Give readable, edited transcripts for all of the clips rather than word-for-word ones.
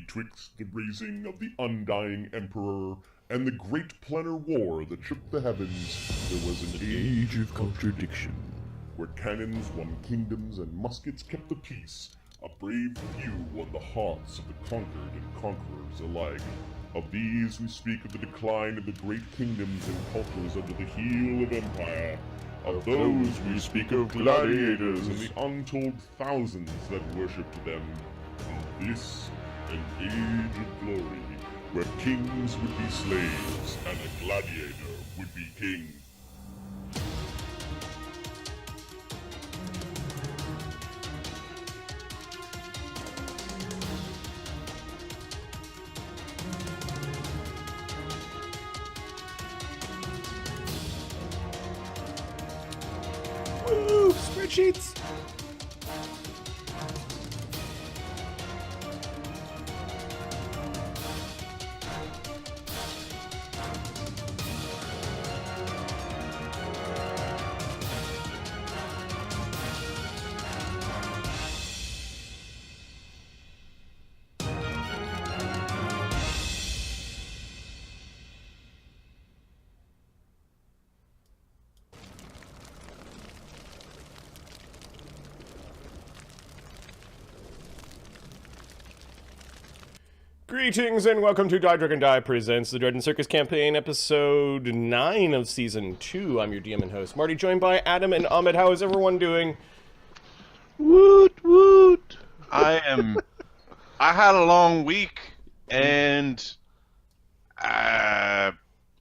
betwixt the raising of the undying emperor and the great planar war that shook the heavens, there was an age of contradiction, where cannons won kingdoms and muskets kept the peace. A brave few won the hearts of the conquered and conquerors alike. Of these we speak of the decline of the great kingdoms and cultures under the heel of empire. Of those we speak of gladiators and the untold thousands that worshipped them. Of this, an age of glory, where kings would be slaves and a gladiator would be king. Woo! Spreadsheets! Greetings and welcome to Czargon and Zdd presents the Dread and Circus campaign, episode 9 of season 2. I'm your DM and host, Marty, joined by Adam and Ahmed. How is everyone doing? Woot woot! I had a long week, and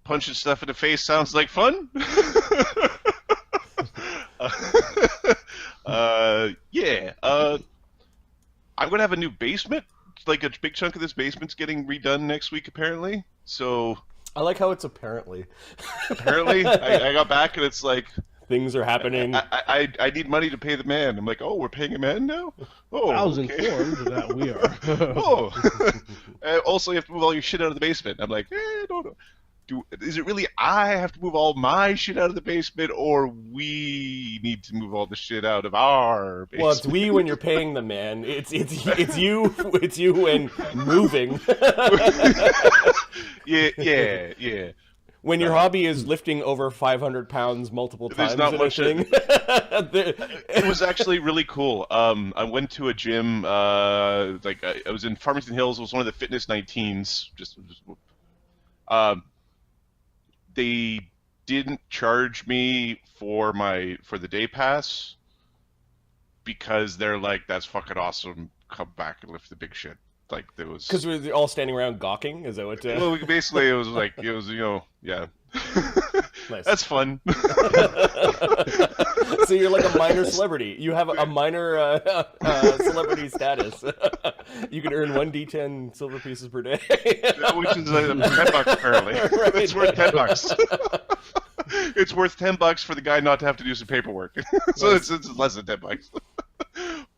punching stuff in the face sounds like fun. Yeah. I'm gonna have a new basement. Like a big chunk of this basement's getting redone next week, apparently. So I like how it's apparently. Apparently, I got back and it's like things are happening. I need money to pay the man. I'm like, oh, we're paying a man now. Oh, I was okay. informed that we are. Oh, also you have to move all your shit out of the basement. I'm like, no. Is it really I have to move all my shit out of the basement, or we need to move all the shit out of our basement? Well, it's we when you're paying the man. It's you when moving. Yeah. When your hobby is lifting over 500 pounds multiple times. There's not much. Thing. It was actually really cool. I went to a gym. I was in Farmington Hills. It was one of the Fitness 19s. They didn't charge me for the day pass because they're like, that's fucking awesome. Come back and lift the big shit. Like there was because we're all standing around gawking. Is that what? Well, basically it was yeah. Nice. That's fun. So you're like a minor celebrity. You have a minor celebrity status. You can earn 1d10 silver pieces per day. Which is $10 apparently. Right. It's worth $10. It's worth $10 for the guy not to have to do some paperwork. So it's less than $10.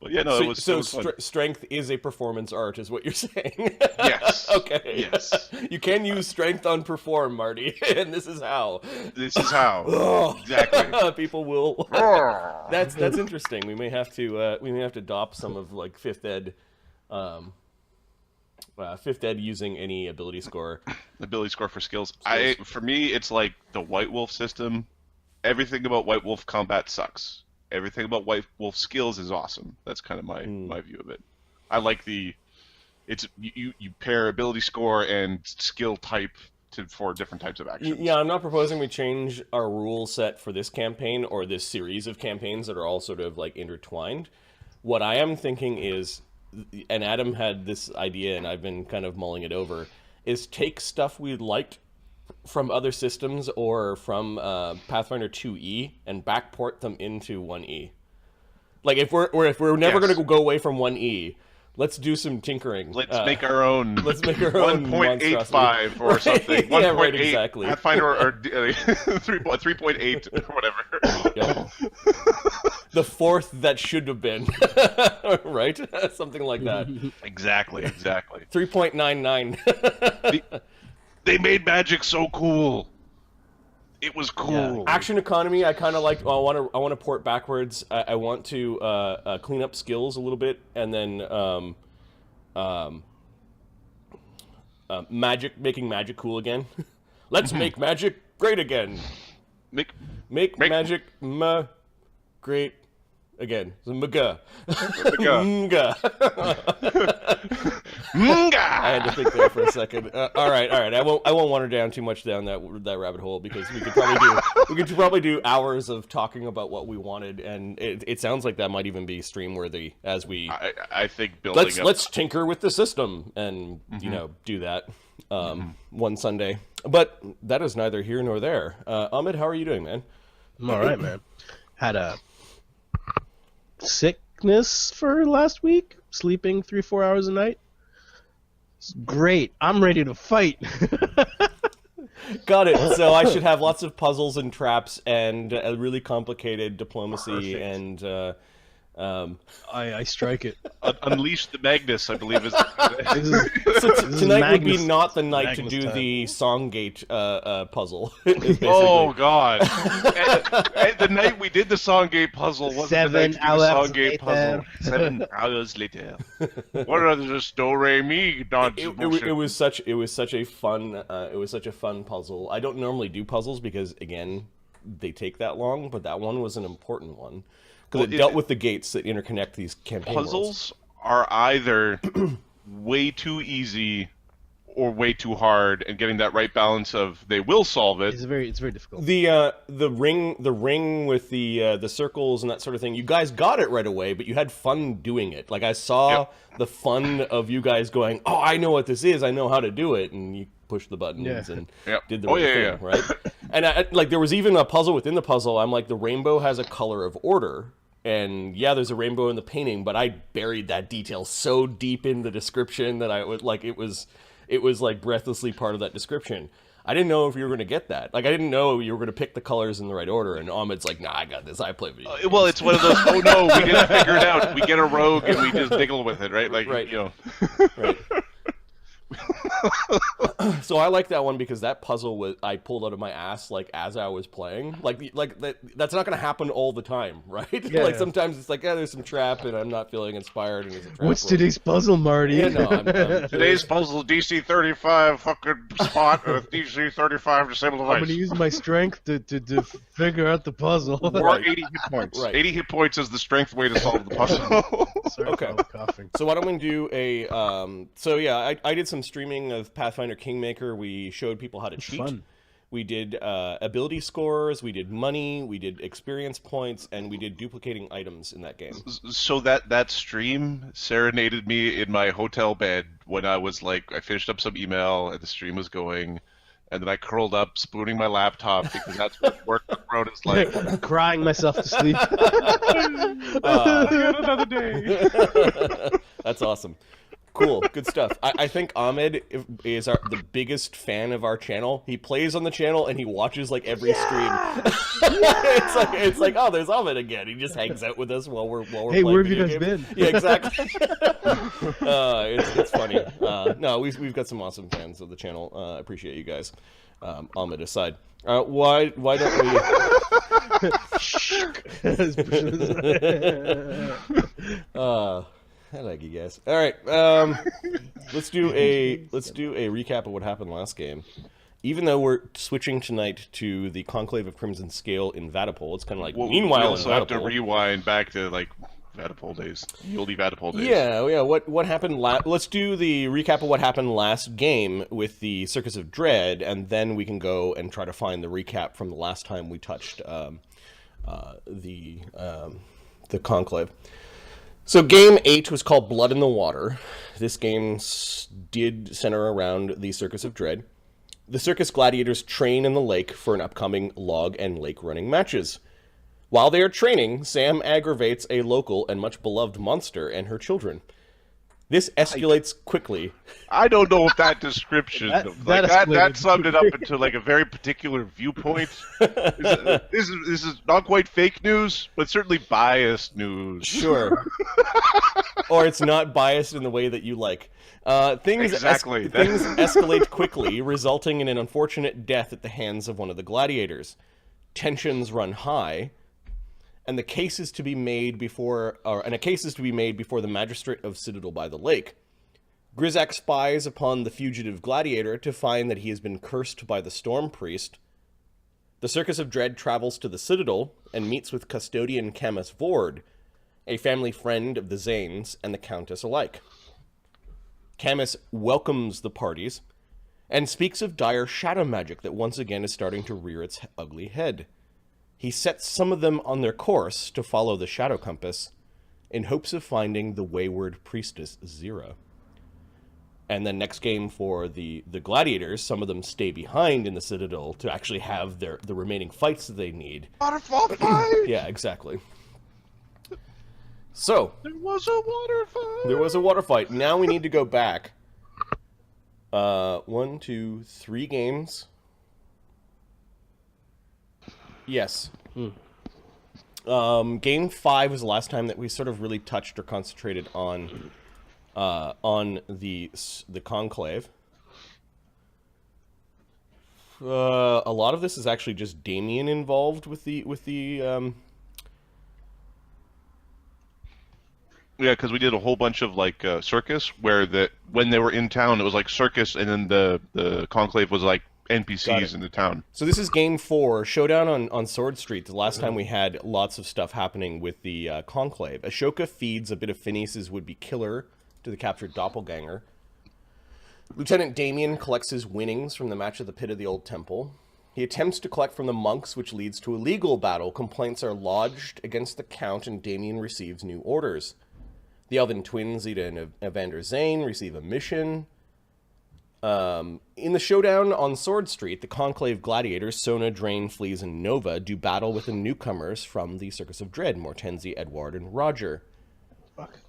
But yeah, no, it was fun. Strength is a performance art, is what you're saying. Yes. Okay. Yes. You can use strength on perform, Marty, and this is how. This is how. Exactly. People will. That's interesting. We may have to adopt some of like fifth ed using any ability score. Ability score for skills. For me, it's like the White Wolf system. Everything about White Wolf combat sucks. Everything about White Wolf skills is awesome. That's kind of my view of it. I like you pair ability score and skill type for different types of actions. Yeah, I'm not proposing we change our rule set for this campaign or this series of campaigns that are all sort of like intertwined. What I am thinking is, and Adam had this idea and I've been kind of mulling it over, is take stuff we liked from other systems or from Pathfinder 2E and backport them into 1E. Like if we're never going to go away from 1E, let's do some tinkering. Let's make our own. Let's make our own 1.85 or something. 1.8 yeah, right, exactly. Pathfinder or 3.8 or whatever. Yeah. The fourth that should have been, right? Something like that. Exactly. 3.99. They made magic so cool. It was cool. Yeah. Action economy, I kind of like. I want to port backwards. I want to clean up skills a little bit, and then Making magic cool again. Let's make magic great again. Make magic great again. Mga. I had to think there for a second. All right. I won't wander down too much down that rabbit hole, because we could probably do hours of talking about what we wanted, and it sounds like that might even be stream worthy as we. I think building. Let's tinker with the system and do that one Sunday. But that is neither here nor there. Ahmed, how are you doing, man? I'm all right, man. Had a sickness for last week, sleeping 3-4 hours a night. It's great. I'm ready to fight. Got it. So I should have lots of puzzles and traps and a really complicated diplomacy. Perfect. And I strike it. Unleash the Magnus, I believe is. Tonight would be Magnus- not the night to Magnus do time. the Songgate puzzle. is basically- Oh God! and the night we did the Songgate puzzle wasn't 7 the night to do the hours Songgate puzzle. later. 7 hours later. What are the do re mi it was such a fun puzzle. I don't normally do puzzles because, again, they take that long, but that one was an important one because it dealt with the gates that interconnect these campaign worlds. Puzzles are either way too easy or way too hard, and getting that right balance of they will solve it. It's very difficult. The ring with the circles and that sort of thing. You guys got it right away, but you had fun doing it. Like I saw the fun of you guys going, "Oh, I know what this is. I know how to do it," and you pushed the buttons and did the right thing, right? And like there was even a puzzle within the puzzle. I'm like, the rainbow has a color of order. And yeah, there's a rainbow in the painting, but I buried that detail so deep in the description that I would like it was like breathlessly part of that description. I didn't know if you were going to get that. Like I didn't know you were going to pick the colors in the right order. And Ahmed's like, "Nah, I got this. I play video games." Well, it's one of those. Oh no, we didn't figure it out. We get a rogue and we just diggle with it, right? Like Right. Right. So I like that one because that puzzle I pulled out of my ass like as I was playing. Like that's not going to happen all the time, right? Like sometimes it's like, there's some trap and I'm not feeling inspired and there's a trap. What's today's puzzle, Marty? Yeah, no, I'm Today's puzzle: DC 35 fucking spot with DC 35 disabled I'm device. gonna use my strength to figure out the puzzle. Or 80 hit points. Right. 80 hit points is the strength way to solve the puzzle. Sorry, Okay. I was coughing. So why don't we do a I did some streaming of Pathfinder Kingmaker. We showed people how to cheat. Fun. We did ability scores, we did money, we did experience points, and we did duplicating items in that game. So that stream serenaded me in my hotel bed when I was like, I finished up some email and the stream was going, and then I curled up, spooning my laptop because that's what work abroad is like. Crying myself to sleep. Another day. That's awesome. Cool, good stuff. I think Ahmed is the biggest fan of our channel. He plays on the channel and he watches like every stream. It's like, oh, there's Ahmed again. He just hangs out with us while we're Hey, playing where have you video guys games. been? Yeah, exactly. It's funny. No, we've got some awesome fans of the channel. I appreciate you guys. Ahmed aside, why don't we? I like you guys. All right, let's do a recap of what happened last game. Even though we're switching tonight to the Conclave of Crimson Scale in Vaddapol, it's kind of like meanwhile we in also have to Vaddapol. rewind back to like Vaddapol days, the oldie Vaddapol days. Yeah. What happened? Let's do the recap of what happened last game with the Circus of Dread, and then we can go and try to find the recap from the last time we touched the Conclave. So game 8 was called Blood in the Water. This game did center around the Circus of Dread. The circus gladiators train in the lake for an upcoming log and lake running matches. While they are training, Sam aggravates a local and much beloved monster and her children. This escalates quickly. I don't know if that description that summed it up into like a very particular viewpoint. This is not quite fake news, but certainly biased news. Sure. Or it's not biased in the way that you like. Things escalate quickly, resulting in an unfortunate death at the hands of one of the gladiators. Tensions run high, and a case is to be made before the magistrate of Citadel by the Lake. Grizak spies upon the fugitive gladiator to find that he has been cursed by the Storm Priest. The Circus of Dread travels to the Citadel and meets with custodian Camus Vord, a family friend of the Zanes and the Countess alike. Camus welcomes the parties and speaks of dire shadow magic that once again is starting to rear its ugly head. He sets some of them on their course to follow the Shadow Compass in hopes of finding the wayward priestess Zira. And then next game for the gladiators, some of them stay behind in the Citadel to actually have the remaining fights that they need. Waterfall fight! Yeah, exactly. So, There was a water fight! there was a water fight. Now we need to go back. 1, 2, 3 games. Yes. Game 5 was the last time that we sort of really touched or concentrated on the Conclave. A lot of this is actually just Damien involved with the Yeah, because we did a whole bunch of like Circus, where when they were in town, it was like Circus, and then the Conclave was like NPCs in the town. So this is Game 4, Showdown on Sword Street. The last time we had lots of stuff happening with the Conclave. Ashoka feeds a bit of Phineas's would-be killer to the captured doppelganger. Lieutenant Damien collects his winnings from the match at the Pit of the Old Temple. He attempts to collect from the monks, which leads to a legal battle. Complaints are lodged against the Count, and Damien receives new orders. The Elven twins, Zita and Evander Zane, receive a mission. In the showdown on Sword Street, the Conclave gladiators, Sona, Drain, Fleas, and Nova, do battle with the newcomers from the Circus of Dread, Mortenzi, Edward, and Roger.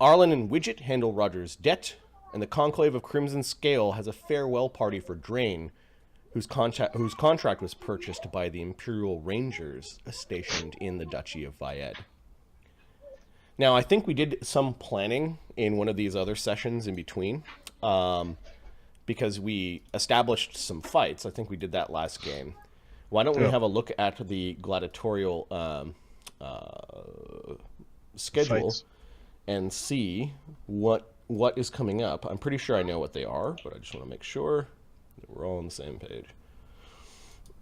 Arlen and Widget handle Roger's debt, and the Conclave of Crimson Scale has a farewell party for Drain, whose contract was purchased by the Imperial Rangers stationed in the Duchy of Vied. Now, I think we did some planning in one of these other sessions in between, because we established some fights. I think we did that last game. Why don't we have a look at the gladiatorial schedule Fights. And see what is coming up? I'm pretty sure I know what they are, but I just want to make sure that we're all on the same page.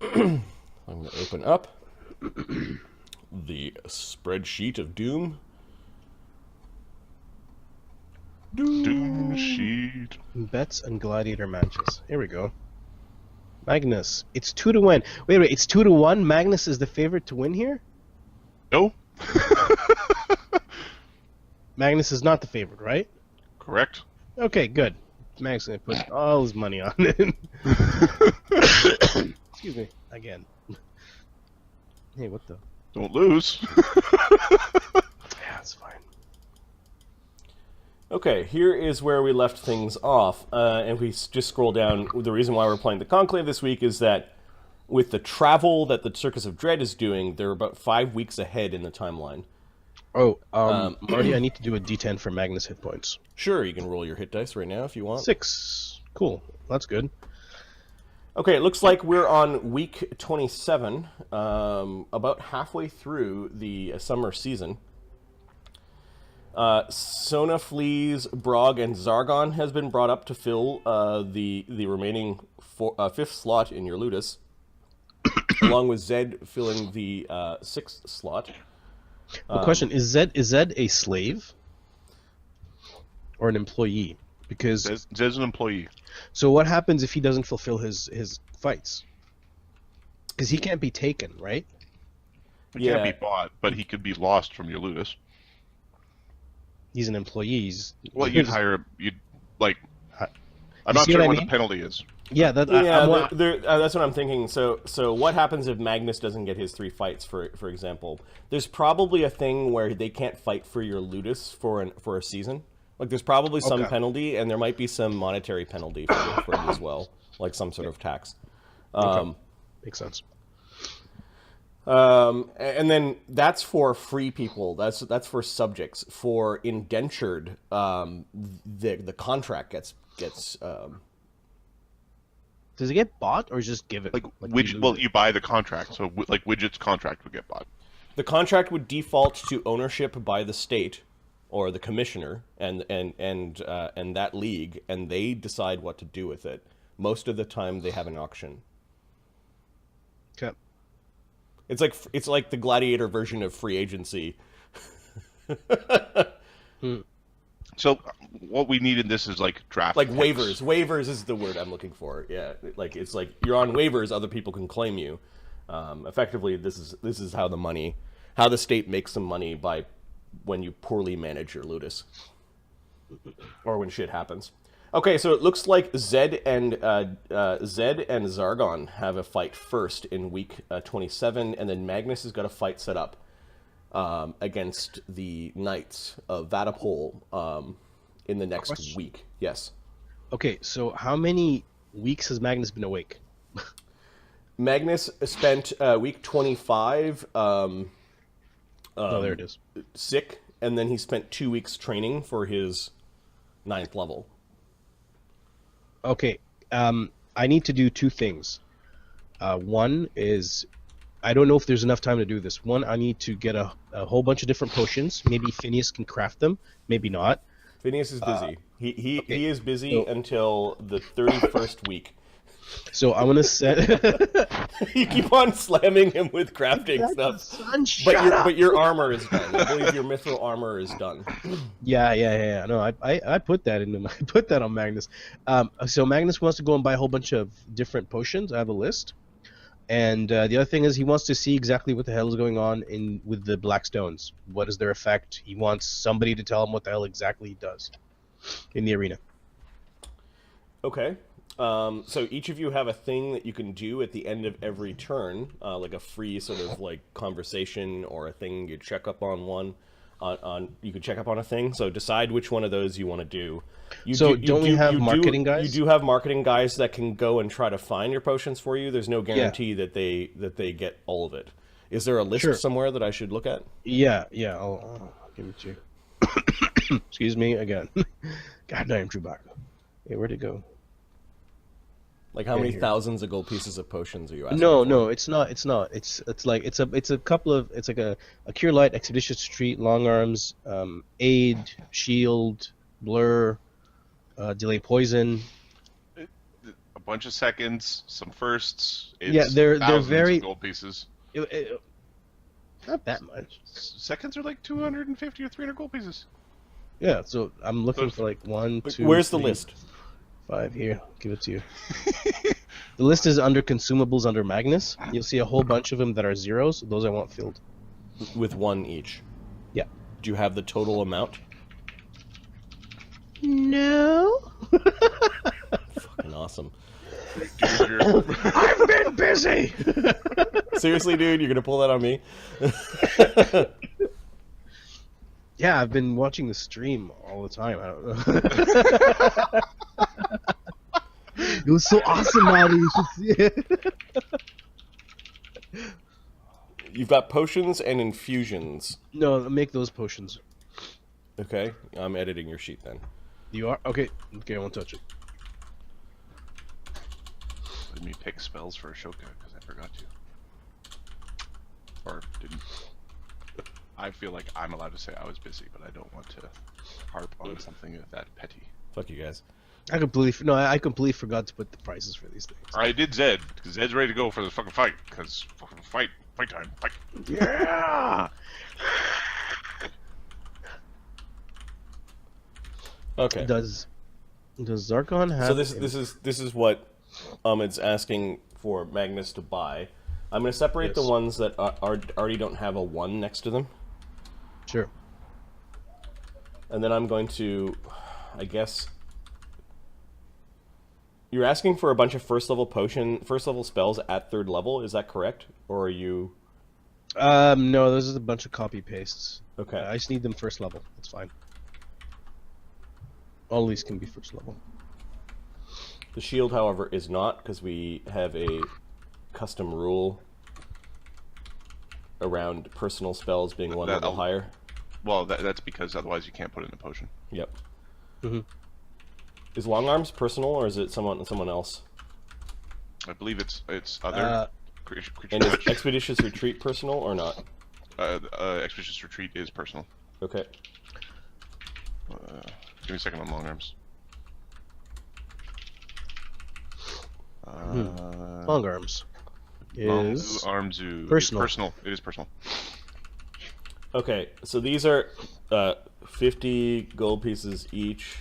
I'm going to open up the spreadsheet of Doom. Doom sheet. Bets and gladiator matches. Here we go. Magnus. It's 2-1. Wait. It's 2-1. Magnus is the favorite to win here? No? Magnus is not the favorite, right? Correct. Okay, good. Magnus is going to put all his money on it. Excuse me. Again. Hey, what the? Don't lose. Yeah, it's fine. Okay, here is where we left things off, and we just scroll down. The reason why we're playing the Conclave this week is that with the travel that the Circus of Dread is doing, they're about 5 weeks ahead in the timeline. Oh, Marty, I need to do a D10 for Magnus hit points. Sure, you can roll your hit dice right now if you want. 6. Cool. That's good. Okay, it looks like we're on week 27, about halfway through the summer season. Sona, Fleas, Brog, and Czargon has been brought up to fill the remaining 5th slot in your Ludus, along with Zed filling the 6th slot. The question is Zed a slave or an employee? Because Zed's an employee. so what happens if he doesn't fulfill his fights? Because he can't be taken, right? He can't be bought, but he could be lost from your Ludus. He's an employee. Well, I'm not see sure what I what mean? the penalty is. Yeah, That's what I'm thinking. So what happens if Magnus doesn't get his 3 fights, for example? There's probably a thing where they can't fight for your Ludus for a season. Like, there's probably some penalty, and there might be some monetary penalty for it as well, like some sort of tax. makes sense. And then that's for free people. That's for subjects. For indentured, the contract gets. Does it get bought or just give it? You buy the contract, so like Widget's contract would get bought. The contract would default to ownership by the state, or the commissioner and that league, and they decide what to do with it. Most of the time, they have an auction. Okay. It's like the gladiator version of free agency. So what we need in this is like draft, like picks. waivers. Waivers is the word I'm looking for. Yeah, like it's like you're on waivers, other people can claim you. Effectively, this is how the state makes some money by when you poorly manage your ludus, or when shit happens. Okay, so it looks like Zedd and Czargon have a fight first in week 27, and then Magnus has got a fight set up against the Knights of Vaddapol in the next week. Yes. Okay, so how many weeks has Magnus been awake? Magnus spent week 25 oh, there it is. sick, and then he spent 2 weeks training for his 9th level. Okay, I need to do two things. One is, I don't know if there's enough time to do this. One, I need to get a whole bunch of different potions. Maybe Phineas can craft them, maybe not. Phineas is busy. He is busy until the 31st week. So I'm gonna set. You keep on slamming him with crafting stuff. Son, but your armor is done. I believe your mithril armor is done. Yeah. No, I put that I put that on Magnus. So Magnus wants to go and buy a whole bunch of different potions. I have a list. And the other thing is he wants to see exactly what the hell is going on with the black stones. What is their effect? He wants somebody to tell him what the hell exactly he does in the arena. Okay. So each of you have a thing that you can do at the end of every turn, like a free sort of like conversation or a thing you check up on one. You can check up on a thing. So decide which one of those you want to do. Don't we have marketing guys? You do have marketing guys that can go and try to find your potions for you. There's no guarantee that they get all of it. Is there a list somewhere that I should look at? Yeah. I'll give it to you. Excuse me again. Goddamn Chewbacca. Hey, where'd it go? Like how many thousands of gold pieces of potions are you asking? No, it's not. It's like it's a couple of, it's like a Cure Light, Expeditious Retreat, Long Arms, Aid, Shield, Blur, Delay Poison. A bunch of seconds, some firsts. They're thousands very of gold pieces. Not that much. Seconds are like 250 or 300 gold pieces. Yeah, so I'm looking for like 1, 2. Where's 3, the list? 5 here. I'll give it to you. The list is under consumables under Magnus. You'll see a whole bunch of them that are zeros. Those I want filled. With one each. Yeah. Do you have the total amount? No. Fucking awesome. I've been busy. Seriously, dude, you're gonna pull that on me? Yeah, I've been watching the stream all the time. I don't know. It was so awesome, Maddie. You should see it. You've got potions and infusions. No, make those potions. Okay, I'm editing your sheet then. You are? Okay, I won't touch it. Let me pick spells for Ashoka because I forgot to. Or didn't. I feel like I'm allowed to say I was busy, but I don't want to harp on something that petty. Fuck you guys. I completely forgot to put the prices for these things. I did Zedd, because Zedd's ready to go for the fucking fight, because fucking fight time, fight. Yeah! Okay. Does Czargon have... So this is what Ahmed's asking for Magnus to buy. I'm going to separate the ones that already don't have a 1 next to them. Sure. And then I'm going to, I guess... You're asking for a bunch of first level spells at 3rd level, is that correct? Or are you... No, those are a bunch of copy pastes. Okay. I just need them 1st level. That's fine. All these can be 1st level. The shield, however, is not, because we have a custom rule around personal spells being 1 level higher. Well, that's because otherwise you can't put it in a potion. Yep. Mm-hmm. Is Long Arms personal, or is it someone else? I believe it's other creature. And is Expeditious Retreat personal or not? Expeditious Retreat is personal. Okay. Give me a second on long arms. Long arms is Armzu. personal. Personal. It is personal. Okay, so these are 50 gold pieces each.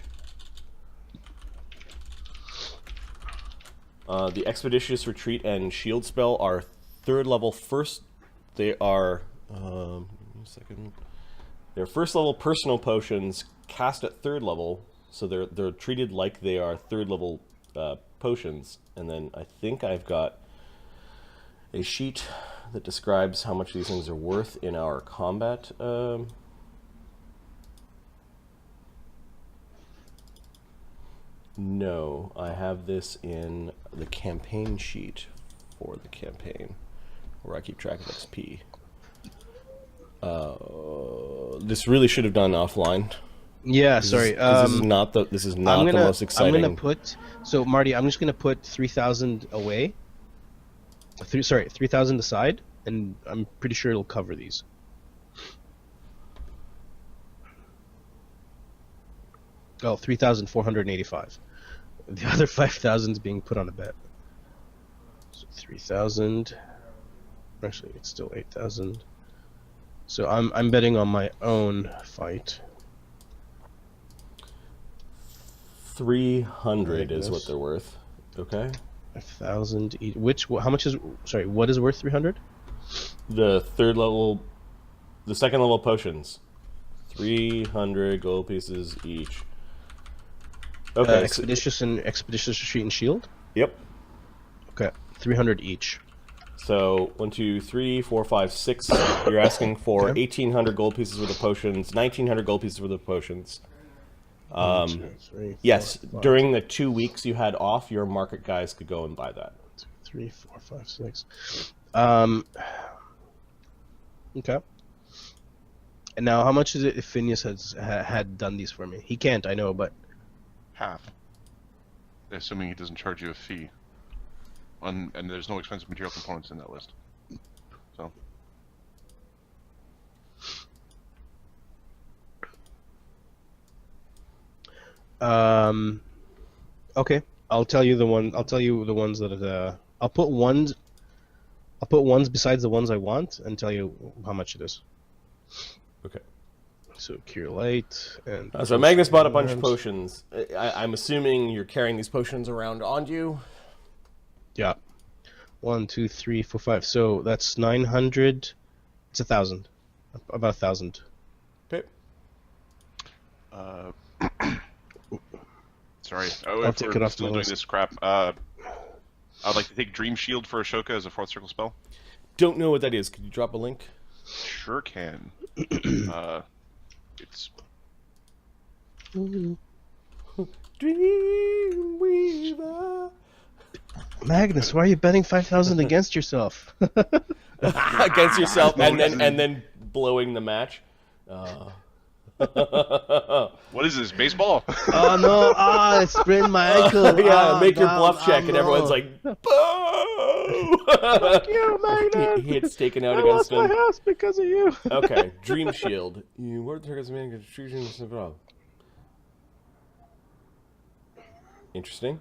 The Expeditious Retreat and Shield spell are 3rd level first. They are give me a second. They're 1st level personal potions cast at 3rd level, so they're treated like they are 3rd level potions. And then I think I've got a sheet that describes how much these things are worth in our combat. No, I have this in the campaign sheet for the campaign, where I keep track of XP. This really should have done offline. Yeah, sorry. This is not the most exciting. I'm gonna put. So Marty, I'm just gonna put 3,000 away. 3,000 aside, and I'm pretty sure it'll cover these. Oh, 3,485. The other 5,000 is being put on a bet. So 3,000. Actually, it's still 8,000. So I'm betting on my own fight. 300 is what they're worth. Okay. 1,000 each. How much is? Sorry, what is worth 300? The 3rd level, the 2nd level potions. 300 gold pieces each. Okay. Expeditious Retreat and Shield. Yep. Okay, 300 each. So 1, 2, 3, 4, 5, 6. You're asking for 1,800 gold pieces worth of potions, 1,900 gold pieces worth of potions. 1, 2, 3, 4, Yes, 5. during the 2 weeks you had off, your market guys could go and buy that. 1, 2, 3, 4, 5, 6. Okay. And now, how much is it if Phineas had done these for me? He can't, I know, but Half. Assuming he doesn't charge you a fee. And there's no expensive material components in that list. So. Okay. I'll tell you the ones that I'll put ones besides the ones I want and tell you how much it is. Okay. So Cure Light and So Magnus bought a bunch of potions. I'm assuming you're carrying these potions around on you. Yeah. 1, 2, 3, 4, 5. So that's 900. It's 1,000. About 1,000. Okay. Sorry. I'll take it off still my doing list. this crap. I'd like to take Dream Shield for Ashoka as a 4th circle spell. Don't know what that is. Could you drop a link? Sure can. It's Dreamweaver. Magnus, why are you betting 5,000 against yourself? Against yourself, and then blowing the match. what is this, baseball? Oh no! I sprained my ankle. Yeah, make your bluff check, and everyone's like, "Boo!" Fuck you, Magnus! It's taken out I against lost him. my house because of you. Okay, Dream Shield. You were the target's main contribution. Interesting.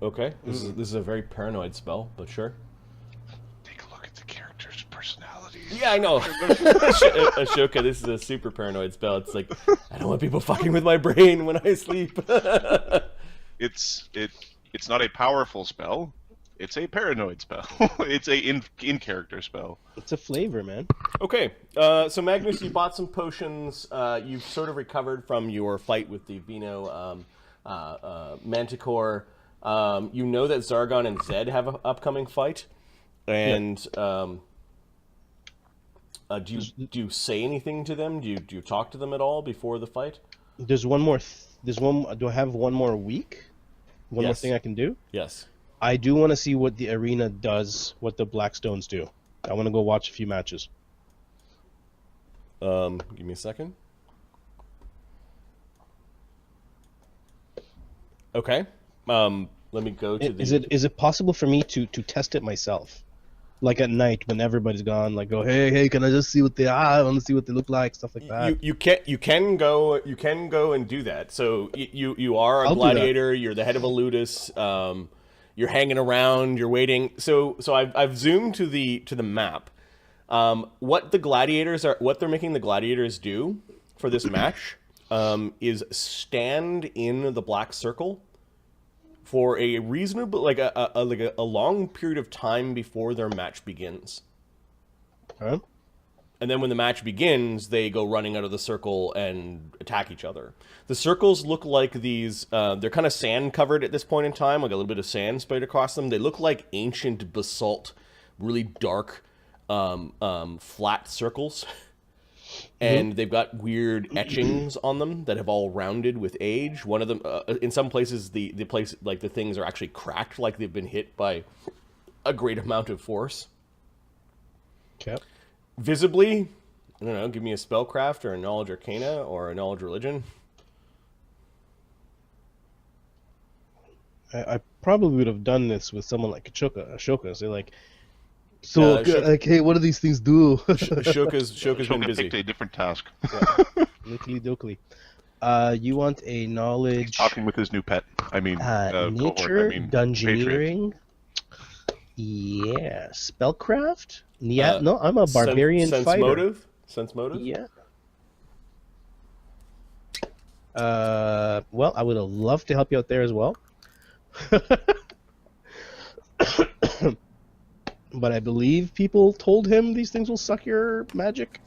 Okay, this is a very paranoid spell, but sure. Take a look at the character's personalities. Yeah, I know. Ashoka, this is a super paranoid spell. It's like, I don't want people fucking with my brain when I sleep. It's not a powerful spell. It's a paranoid spell. It's a in character spell. It's a flavor, man. Okay, so Magnus, you bought some potions. You've sort of recovered from your fight with the Vino Manticore. You know that Czargon and Zedd have an upcoming fight, and do you say anything to them? Do you talk to them at all before the fight? There's one more. Do I have one more week? One more Yes. thing I can do? Yes. I do want to see what the arena does, what the Blackstones do. I want to go watch a few matches. Give me a second. Okay. Let me go to the. Is it possible for me to test it myself, like at night when everybody's gone? Like, go, hey, can I just see what they are? I want to see what they look like, stuff like that. You can go and do that. So you are a I'll do gladiator. You're the head of a ludus. You're hanging around. You're waiting. So I've zoomed to the map. What they're making the gladiators do for this match is stand in the black circle for a reasonable, like a long period of time before their match begins. Huh? And then when the match begins, they go running out of the circle and attack each other. The circles look like these, they're kind of sand covered at this point in time, like a little bit of sand sprayed across them. They look like ancient basalt, really dark, flat circles. And they've got weird etchings on them that have all rounded with age. One of them, in some places, the place, like the things are actually cracked, like they've been hit by a great amount of force. Okay. Visibly, I don't know, give me a spellcraft or a knowledge arcana or a knowledge religion. I probably would have done this with someone like Ashoka. So like, so like, hey, what do these things do? Ashoka's been busy. Picked a different task. Lickly dokely. You want a knowledge? He's talking with his new pet. I mean, nature, dungeoneering. Yeah, spellcraft. Yeah, no, I'm a barbarian fighter. Sense motive. Yeah. Well, I would have loved to help you out there as well. But I believe people told him these things will suck your magic.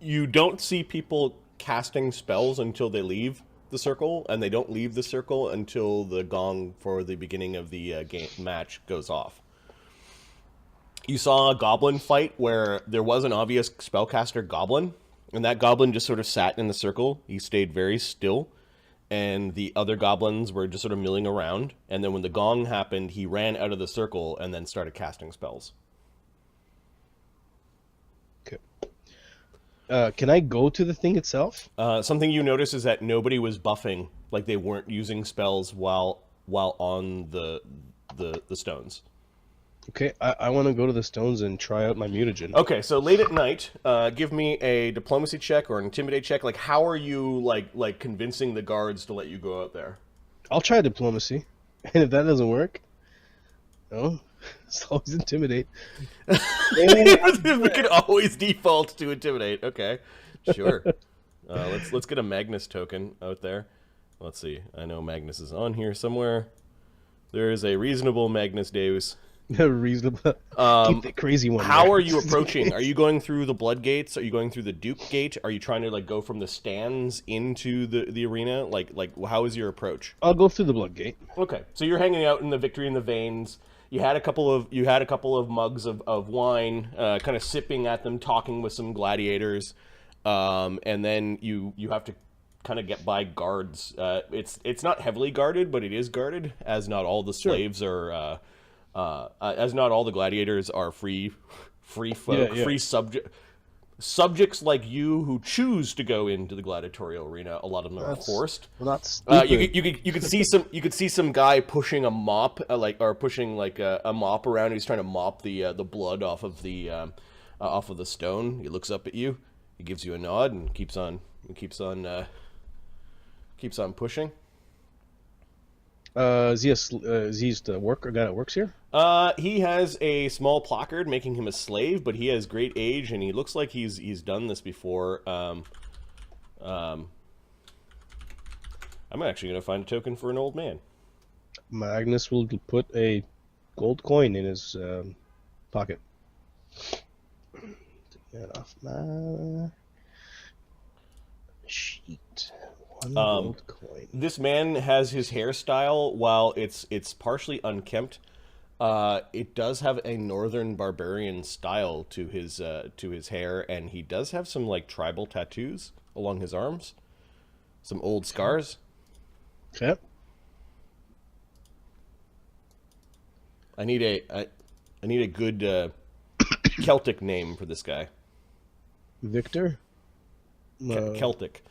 You don't see people casting spells until they leave the circle, and they don't leave the circle until the gong for the beginning of the match goes off. You saw a goblin fight where there was an obvious spellcaster goblin, and that goblin just sort of sat in the circle. He stayed very still, and the other goblins were just sort of milling around. And then when the gong happened, he ran out of the circle and then started casting spells. Okay. Can I go to the thing itself? Something you notice is that nobody was buffing, like they weren't using spells while on the stones. Okay, I want to go to the stones and try out my mutagen. Okay, so late at night, give me a diplomacy check or an intimidate check. Like, how are you like convincing the guards to let you go out there? I'll try diplomacy, and if that doesn't work, no, it's always intimidate. We can always default to intimidate. Okay, sure. Let's get a Magnus token out there. Let's see. I know Magnus is on here somewhere. There is a reasonable Magnus Deus. Reasonable. Keep the crazy one. How are you approaching? Are you going through the blood gates? Are you going through the Duke gate? Are you trying to like go from the stands into the arena? Like how is your approach? I'll go through the blood gate. Okay, so you're hanging out in the Victory in the Veins. You had a couple of mugs of wine, kind of sipping at them, talking with some gladiators, and then you have to kind of get by guards. It's not heavily guarded, but it is guarded, as not all the slaves are. As not all the gladiators are free subjects like you who choose to go into the gladiatorial arena. A lot of them are forced. Well, that's you could see some guy pushing a mop, pushing a mop around. He's trying to mop the blood off of the stone. He looks up at you. He gives you a nod and keeps on pushing. Is he the guy that works here? He has a small placard making him a slave, but he has great age, and he looks like he's done this before. I'm actually going to find a token for an old man. Magnus will put a gold coin in his pocket. Get off my sheet. One gold coin. This man has his hairstyle, while it's partially unkempt, it does have a northern barbarian style to his hair, and he does have some like tribal tattoos along his arms, some old scars. Okay. I need a good Celtic name for this guy. Victor. Celtic.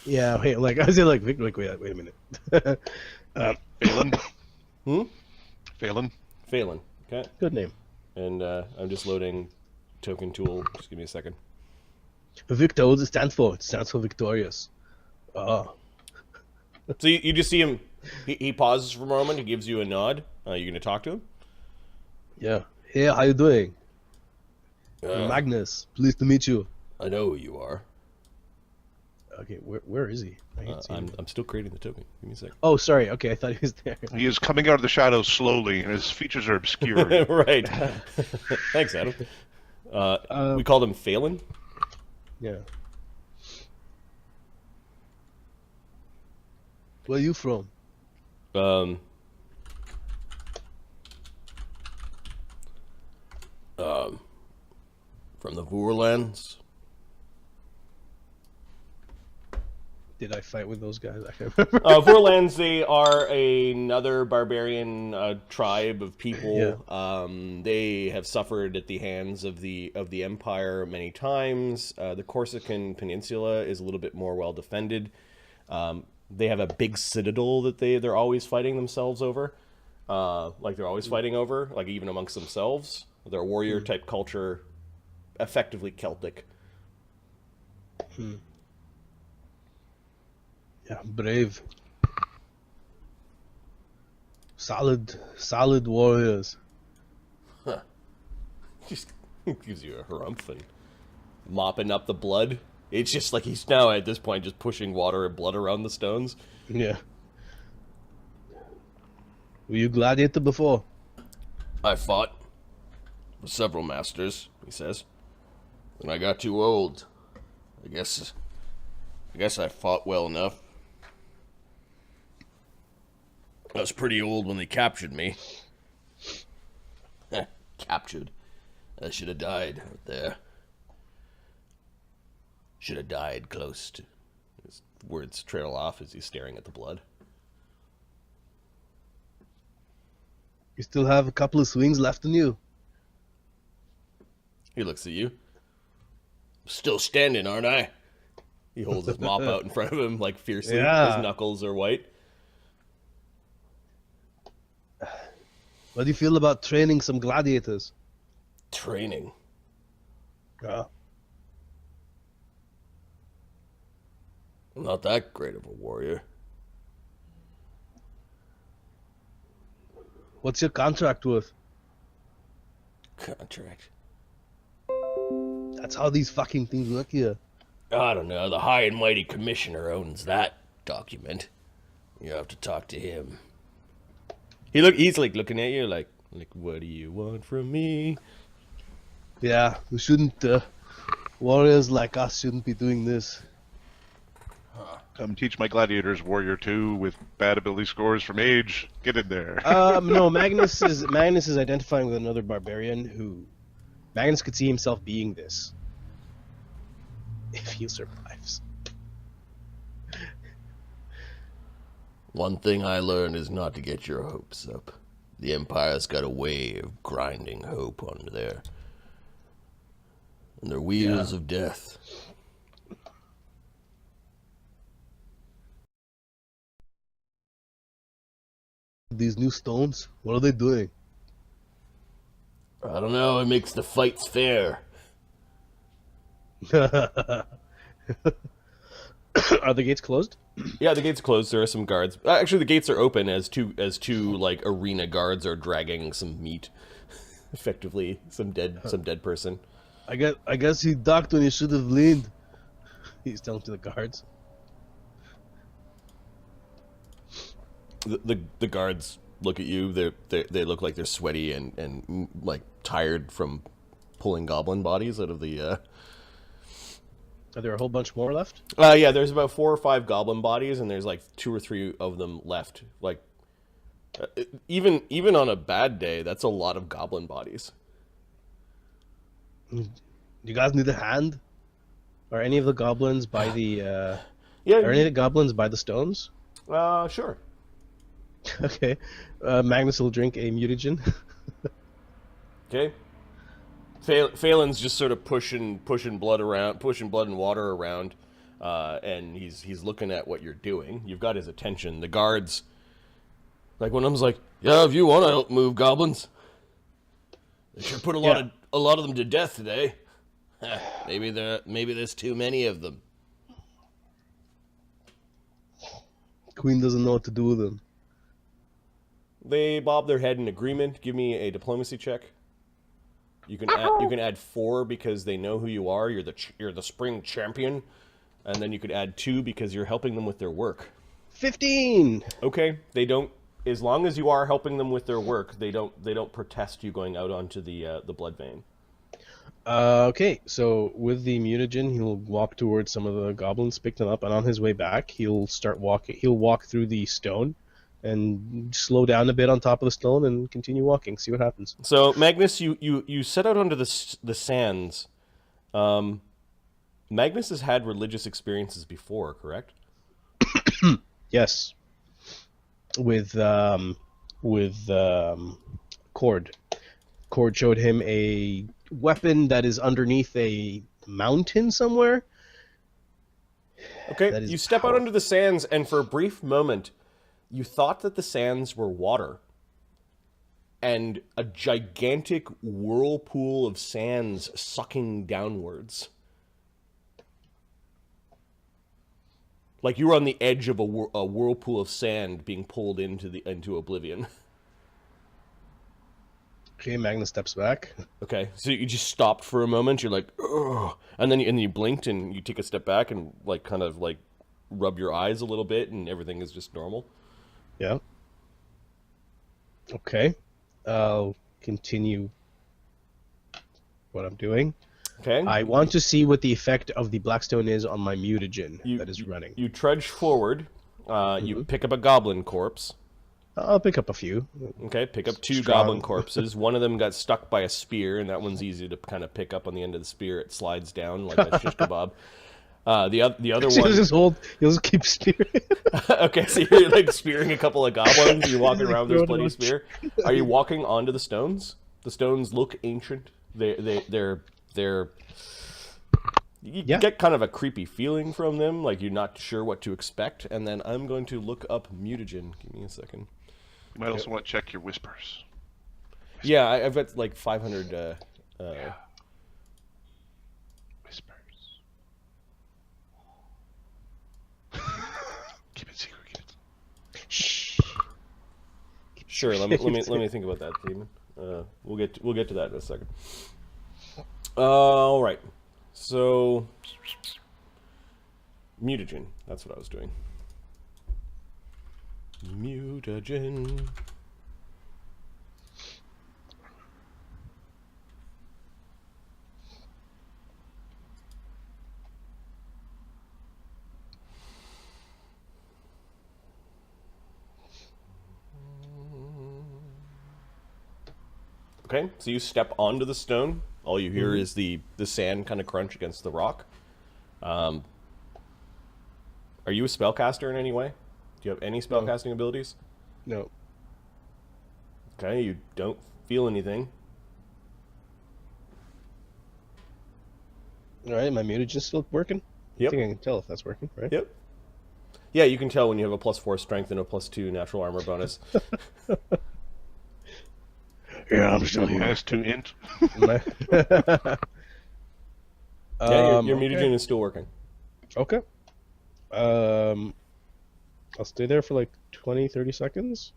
Yeah, wait, like I was like Victor. Like, wait a minute. Phelan. Phelan. Phelan. Okay. Good name. And I'm just loading token tool. Just give me a second. Victor, what does it stand for? It stands for victorious. Oh. So you just see him. He pauses for a moment. He gives you a nod. You're going to talk to him? Yeah. Hey, how you doing? Magnus. Pleased to meet you. I know who you are. Okay, where is he? I can't see him. I'm still creating the token. Give me a second. Oh, sorry. Okay, I thought he was there. He is coming out of the shadows slowly, and his features are obscured. Right. Thanks, Adam. We called him Phelan. Yeah. Where are you from? From the Vorlands. Did I fight with those guys? I can't remember. Vorlands, they are another barbarian tribe of people. Yeah. They have suffered at the hands of the Empire many times. The Corsican Peninsula is a little bit more well defended. They have a big citadel that they're always fighting themselves over. Like they're always fighting over, like even amongst themselves. They're a warrior type culture, effectively Celtic. Yeah, brave. Solid warriors. Huh. Just gives you a harumph and mopping up the blood. It's just like he's now at this point just pushing water and blood around the stones. Yeah. Were you gladiator before? I fought with several masters, he says. When I got too old, I guess I fought well enough. I was pretty old when they captured me. Captured? I should have died out there. Should have died close to... His words trail off as he's staring at the blood. You still have a couple of swings left in you. He looks at you. Still standing, aren't I? He holds his mop out in front of him, like fiercely. Yeah. His knuckles are white. What do you feel about training some gladiators? Training. Yeah. I'm not that great of a warrior. What's your contract worth? Contract. That's how these fucking things work here. I don't know. The High and Mighty Commissioner owns that document. You have to talk to him. He's like looking at you like, what do you want from me? Yeah, we shouldn't, warriors like us shouldn't be doing this. Come teach my gladiators Warrior 2 with bad ability scores from age. Get in there. No, Magnus is identifying with another barbarian who Magnus could see himself being this. If he survives. One thing I learned is not to get your hopes up. The Empire's got a way of grinding hope onto their wheels of death. These new stones, what are they doing? I don't know, it makes the fights fair. Are the gates closed? Yeah, the gates are closed. There are some guards. Actually, the gates are open as two like arena guards are dragging some meat, effectively some dead person. I guess he ducked when he should have leaned. He's telling to the guards. The guards look at you. They look like they're sweaty and like tired from pulling goblin bodies out of the. Are there a whole bunch more left? Yeah, there's about 4 or 5 goblin bodies, and there's like 2 or 3 of them left. Like, even on a bad day, that's a lot of goblin bodies. You guys need a hand? Are any of the goblins by the? Yeah. Are any of the goblins by the stones? Sure. Okay. Magnus will drink a mutagen. Okay. Phelan's just sort of pushing blood and water around, and he's looking at what you're doing. You've got his attention. The guards, like one of them's like, Yeah, if you want to help move goblins. They should put a lot of them to death today. Maybe there's too many of them. Queen doesn't know what to do with them. They bob their head in agreement. Give me a diplomacy check. You can add 4 because they know who you are. You're the spring champion, and then you could add 2 because you're helping them with their work. 15. Okay, they don't. As long as you are helping them with their work, they don't protest you going out onto the blood vein. Okay, so with the mutagen, he'll walk towards some of the goblins, pick them up, and on his way back, he'll start walking. He'll walk through the stone and slow down a bit on top of the stone and continue walking. See what happens. So Magnus, you set out onto the sands. Magnus has had religious experiences before, correct? Yes. With Cord. Cord showed him a weapon that is underneath a mountain somewhere. Okay, you step out onto the sands, and for a brief moment, you thought that the sands were water. And a gigantic whirlpool of sands sucking downwards. Like you were on the edge of a whirlpool of sand being pulled into oblivion. Okay, Magnus steps back. Okay, so you just stopped for a moment. You're like, ugh, and then you blinked and you take a step back and kind of rub your eyes a little bit, and everything is just normal. Yeah. Okay, I'll continue what I'm doing. Okay. I want to see what the effect of the Blackstone is on my mutagen that is running. You trudge forward. You pick up a goblin corpse. I'll pick up a few. Okay, pick up 2 goblin corpses. One of them got stuck by a spear, and that one's easy to kind of pick up on the end of the spear. It slides down like a shish kebab. The other one... He'll just keep spearing. Okay, so you're spearing a couple of goblins. You're walking around with this bloody spear. Are you walking onto the stones? The stones look ancient. They're you get kind of a creepy feeling from them, like you're not sure what to expect. And then I'm going to look up mutagen. Give me a second. You might also want to check your whispers. Yeah, I've got 500. Yeah. Whispers. Keep it secret. Keep it. Shh. Sure. Let me think about that, Demon. We'll get to that in a second. All right. So, mutagen. That's what I was doing. Mutagen. Okay, so you step onto the stone. All you hear is the sand kind of crunch against the rock. Are you a spellcaster in any way? Do you have any spellcasting abilities? No. Okay, you don't feel anything. Alright, my mutagen's still working? Yep. I think I can tell if that's working, right? Yep. Yeah, you can tell when you have a +4 strength and a +2 natural armor bonus. Yeah, I'm still here. -2 int. Yeah, your mutagen is still working. Okay. I'll stay there for 20, 30 seconds.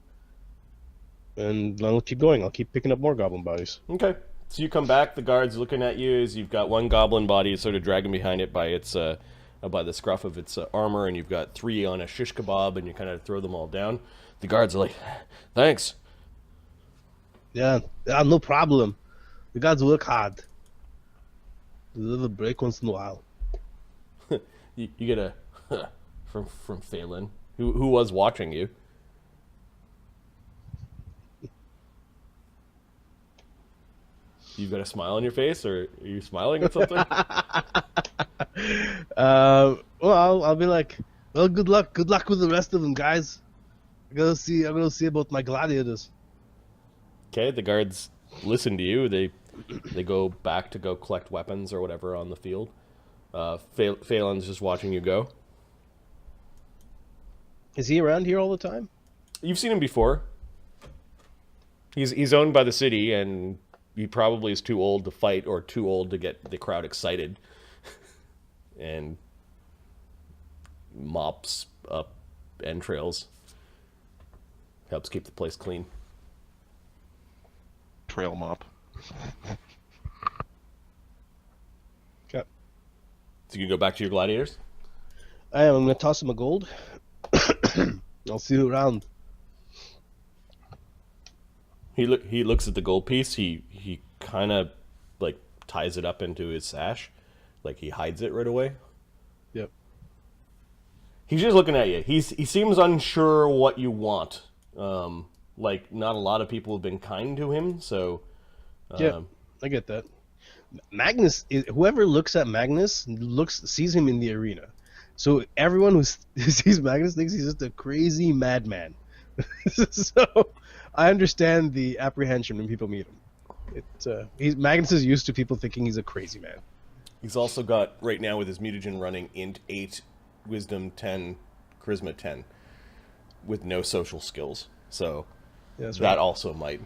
And then I'll keep going. I'll keep picking up more goblin bodies. Okay. So you come back, the guard's looking at you as you've got one goblin body sort of dragging behind it by its by the scruff of its armor, and you've got 3 on a shish kebab, and you kind of throw them all down. The guards are like, thanks. Yeah, no problem. You guys work hard. A little break once in a while. you get a from Phelan, who was watching you. You've got a smile on your face, or are you smiling at something? Well, I'll be like, well, good luck with the rest of them, guys. I'm gonna see about my gladiators. Okay, the guards listen to you. They go back to go collect weapons or whatever on the field. Phelan's just watching you go. Is he around here all the time? You've seen him before. He's owned by the city, and he probably is too old to fight or too old to get the crowd excited. And mops up entrails. Helps keep the place clean. Trail mop. Okay. So you can go back to your gladiators? I am. I'm going to toss him a gold. I'll see you around. He looks at the gold piece. He kind of like ties it up into his sash, like he hides it right away. Yep. He's just looking at you. He seems unsure what you want. Like not a lot of people have been kind to him, so. Yeah, I get that. Magnus, whoever looks at Magnus sees him in the arena. So everyone who sees Magnus thinks he's just a crazy madman. So I understand the apprehension when people meet him. Magnus is used to people thinking he's a crazy man. He's also got right now with his mutagen running int 8, wisdom 10, charisma 10, with no social skills. So Yeah, that's that right. also might.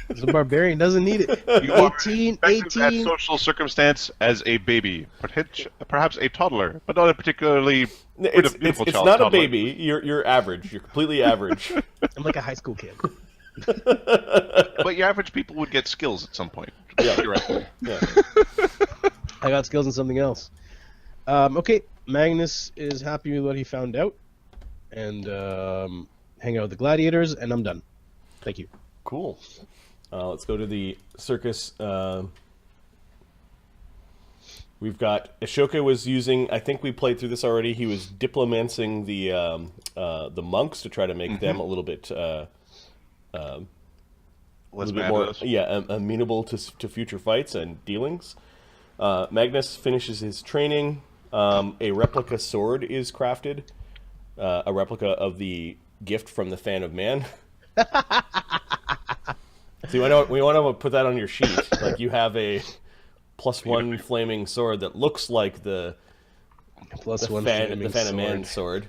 The barbarian doesn't need it. You are 18, effective at 18. social circumstance as a baby, perhaps a toddler, but not a particularly It's beautiful not a toddler. baby. You're average. You're completely average. I'm like a high school kid. But your average people would get skills at some point. Yeah. Theoretically. Yeah. I got skills in something else. Okay, Magnus is happy with what he found out, and hang out with the gladiators, and I'm done. Thank you. Cool. Let's go to the circus. We've got Ashoka was using. I think we played through this already. He was diplomancing the monks to try to make them a little bit Less more, bad. yeah, amenable to future fights and dealings. Magnus finishes his training. A replica sword is crafted. A replica of the gift from the Fan of Man. So we want to put that on your sheet. Like you have a +1 flaming sword that looks like the Fan of Man sword.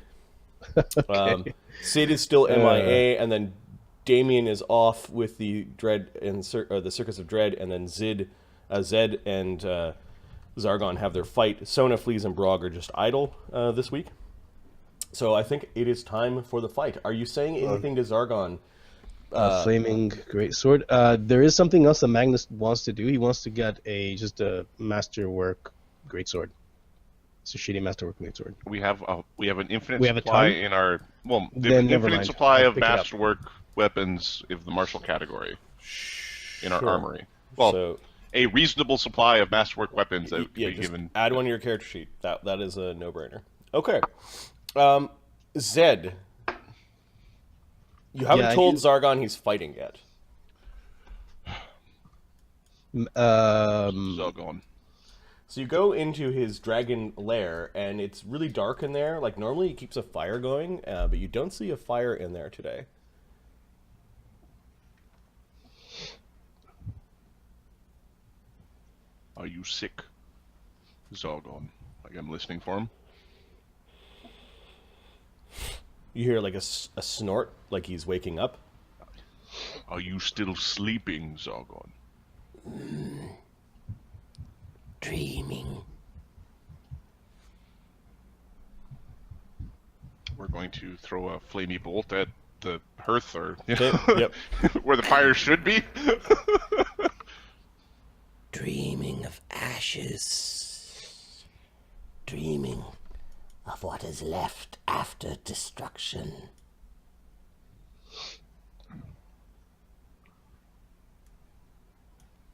Sid is still MIA, and then Damien is off with the Dread and the Circus of Dread, and then Zed and Czargon have their fight. Sona, Fleas, and Brog are just idle this week. So I think it is time for the fight. Are you saying anything to Czargon? Flaming great sword. There is something else that Magnus wants to do. He wants to get just a masterwork great sword. It's a shitty masterwork great sword. We have an infinite We have a supply ton? in our Then never infinite mind. supply I'll of pick it up. masterwork weapons of the martial category in our Sure. armory. Well, So a reasonable supply of masterwork weapons that yeah, we just given. add one to your character sheet. That is a no-brainer. Okay, Zed. You haven't Yeah, told Czargon he's fighting yet. Czargon. So you go into his dragon lair, and it's really dark in there. Like, normally he keeps a fire going, but you don't see a fire in there today. Are you sick, Czargon? Like I'm listening for him. You hear, like, a snort, like he's waking up. Are you still sleeping, Czargon? Dreaming. We're going to throw a flamey bolt at the hearth, or Okay, yep. where the fire should be. Dreaming of ashes. Dreaming of what is left after destruction.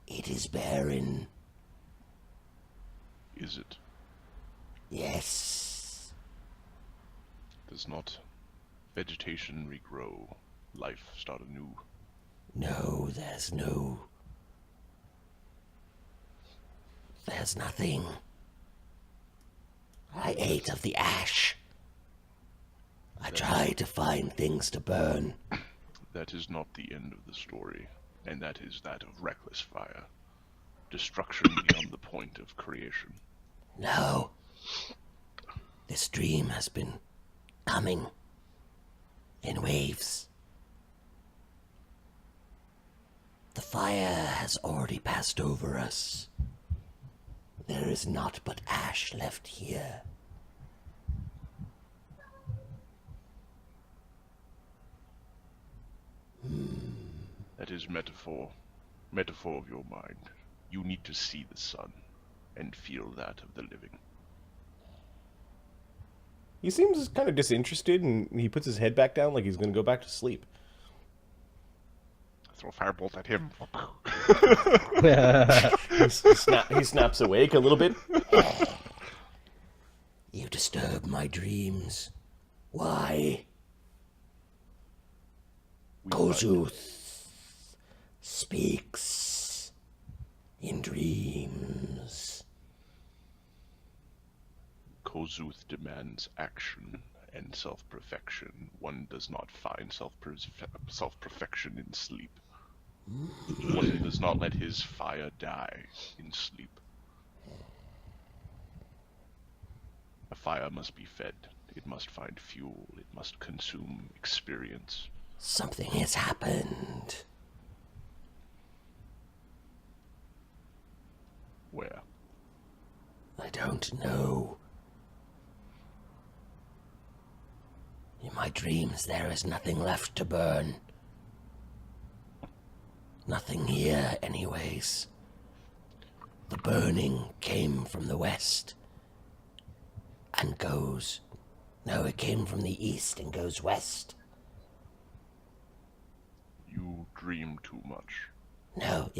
It is barren. Is it? Yes. Does not vegetation regrow? Life start anew? No, there's nothing. I ate of the ash. I tried to find things to burn. That is not the end of the story, and that is that of reckless fire. Destruction beyond the point of creation. No. This dream has been coming in waves. The fire has already passed over us. There is naught but ash left here. That is metaphor. Metaphor of your mind. You need to see the sun and feel that of the living. He seems kind of disinterested, and he puts his head back down like he's going to go back to sleep. Throw a firebolt at him. He snaps awake a little bit. You disturb my dreams. Why? Kossuth speaks in dreams. Kossuth demands action and self-perfection. One does not find self-perfection in sleep. One does not let his fire die in sleep. A fire must be fed. It must find fuel. It must consume experience. Something has happened. Where? I don't know. In my dreams, there is nothing left to burn. Nothing here, anyways. The burning came from the west and goes... No, it came from the east and goes west. You dream too much. No,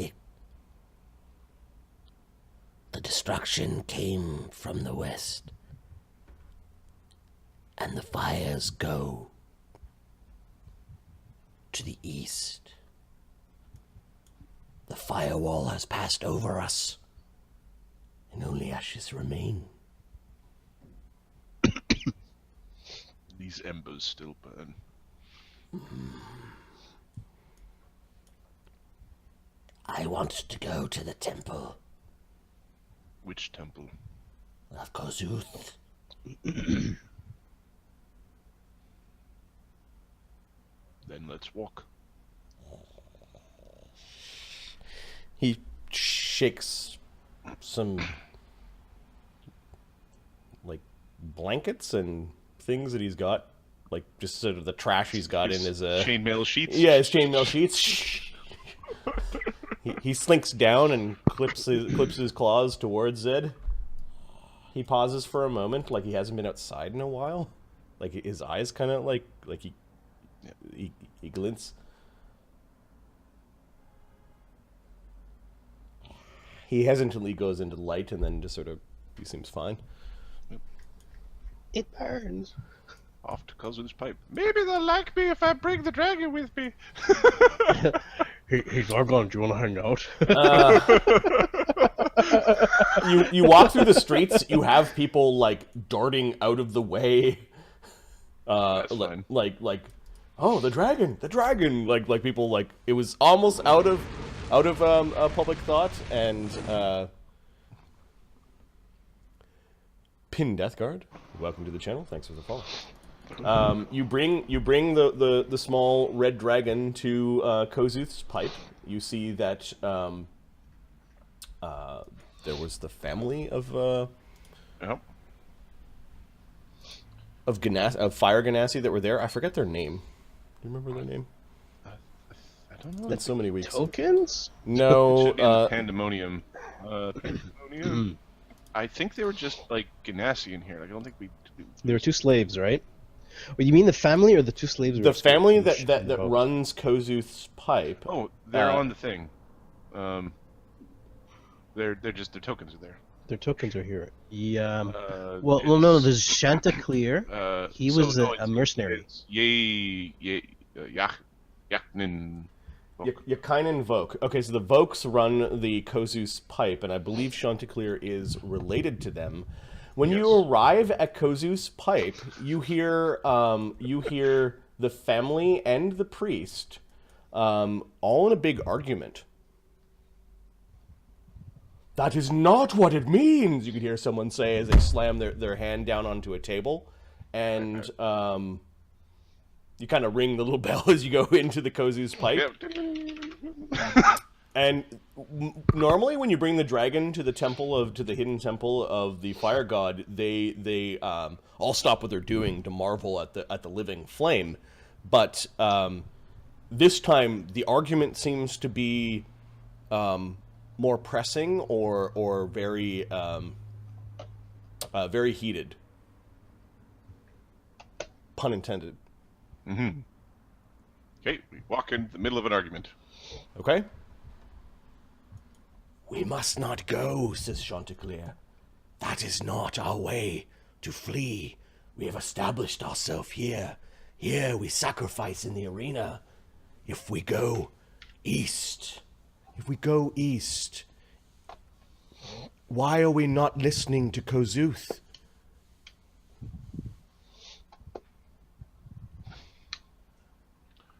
the destruction came from the west. And the fires go to the east. The firewall has passed over us, and only ashes remain. These embers still burn. I want to go to the temple Which temple? of Kossuth. Then let's walk. He shakes some, like, blankets and things that he's got, like, just sort of the trash he's got in his... chainmail sheets? Yeah, his chainmail sheets. He slinks down and clips his claws towards Zed. He pauses for a moment, like he hasn't been outside in a while. Like, his eyes kind of, like he glints. He hesitantly goes into the light and then just sort of, he seems fine. It burns. Off to Kossuth's pipe. Maybe they'll like me if I bring the dragon with me. Hey, Czargon, do you want to hang out? You walk through the streets, you have people, like, darting out of the way. That's fine. Like, oh, the dragon, like people, like, it was almost out of public thought, and Pin Deathguard, welcome to the channel, thanks for the follow. You bring the small red dragon to Kossuth's pipe. You see that there was the family of Yep. of Fire Ganassi that were there. I forget their name. Do you remember their name? I don't know. That's so many weeks. Tokens? No. Should be in the Pandemonium. Pandemonium? I think they were just, like, Ganassi in here. Like, I don't think we... There were two slaves, right? Well, you mean the family or the two slaves? The family that runs Kossuth's pipe. Oh, they're on the thing. They're tokens are there. Their tokens are here. Yeah. Well, no. There's Chanticleer. He was a mercenary. Yaknin. Yakainen Voke. Okay, so the Vokes run the Kossuth's pipe, and I believe Chanticleer is related to them. When you arrive at Kossuth's pipe, you hear the family and the priest all in a big argument. That is not what it means, you could hear someone say as they slam their hand down onto a table. And you kind of ring the little bell as you go into the Kossuth's pipe. And normally, when you bring the dragon to the hidden temple of the fire god, they all stop what they're doing to marvel at the living flame. But this time, the argument seems to be more pressing or very very heated. Pun intended. Mm-hmm. Okay, we walk into the middle of an argument. Okay. We must not go, says Chanticleer. That is not our way to flee. We have established ourselves here. Here we sacrifice in the arena. If we go east, why are we not listening to Kossuth?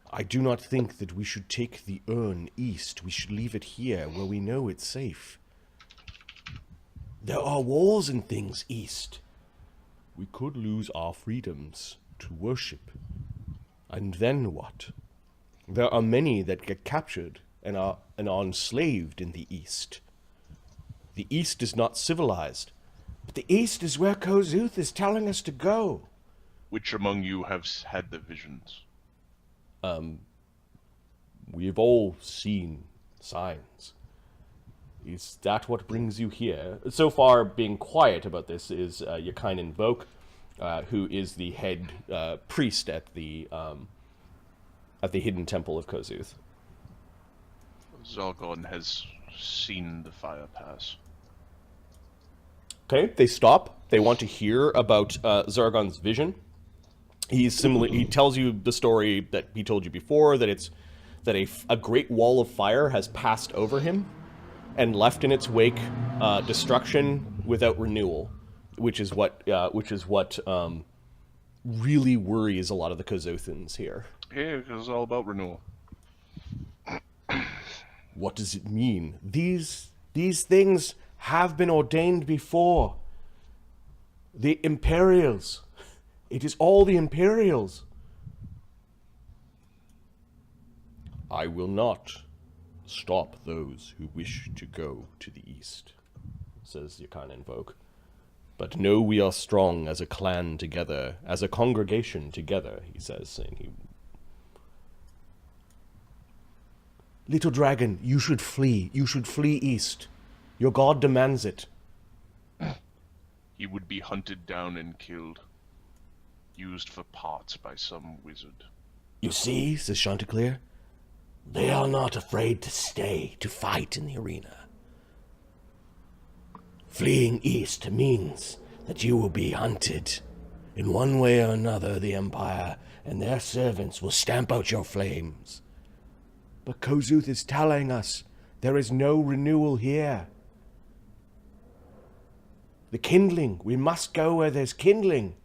I do not think that we should take the urn east. We should leave it here, where we know it's safe. There are wars and things east. We could lose our freedoms to worship. And then what? There are many that get captured and are enslaved in the east. The east is not civilized. But the east is where Kossuth is telling us to go. Which among you have had the visions? We've all seen signs. Is that what brings you here? So far, being quiet about this is Yakainen Vok, who is the head priest at the hidden temple of Kossuth. Czargon has seen the fire pass. Okay, they stop. They want to hear about Czargon's vision. He tells you the story that he told you before, that a great wall of fire has passed over him and left in its wake destruction without renewal, which is what really worries a lot of the Kossuthans here. Yeah, because it's all about renewal. What does it mean? These things have been ordained before. The Imperials. It is all the Imperials. I will not stop those who wish to go to the east, says Yakainen Vok. But know we are strong as a clan together, as a congregation together, he says. Little dragon, you should flee. You should flee east. Your god demands it. He would be hunted down and killed. Used for parts by some wizard. You see, says Chanticleer, they are not afraid to stay to fight in the arena. Fleeing east means that you will be hunted. In one way or another, the Empire and their servants will stamp out your flames. But Kossuth is telling us there is no renewal here. The kindling, we must go where there's kindling.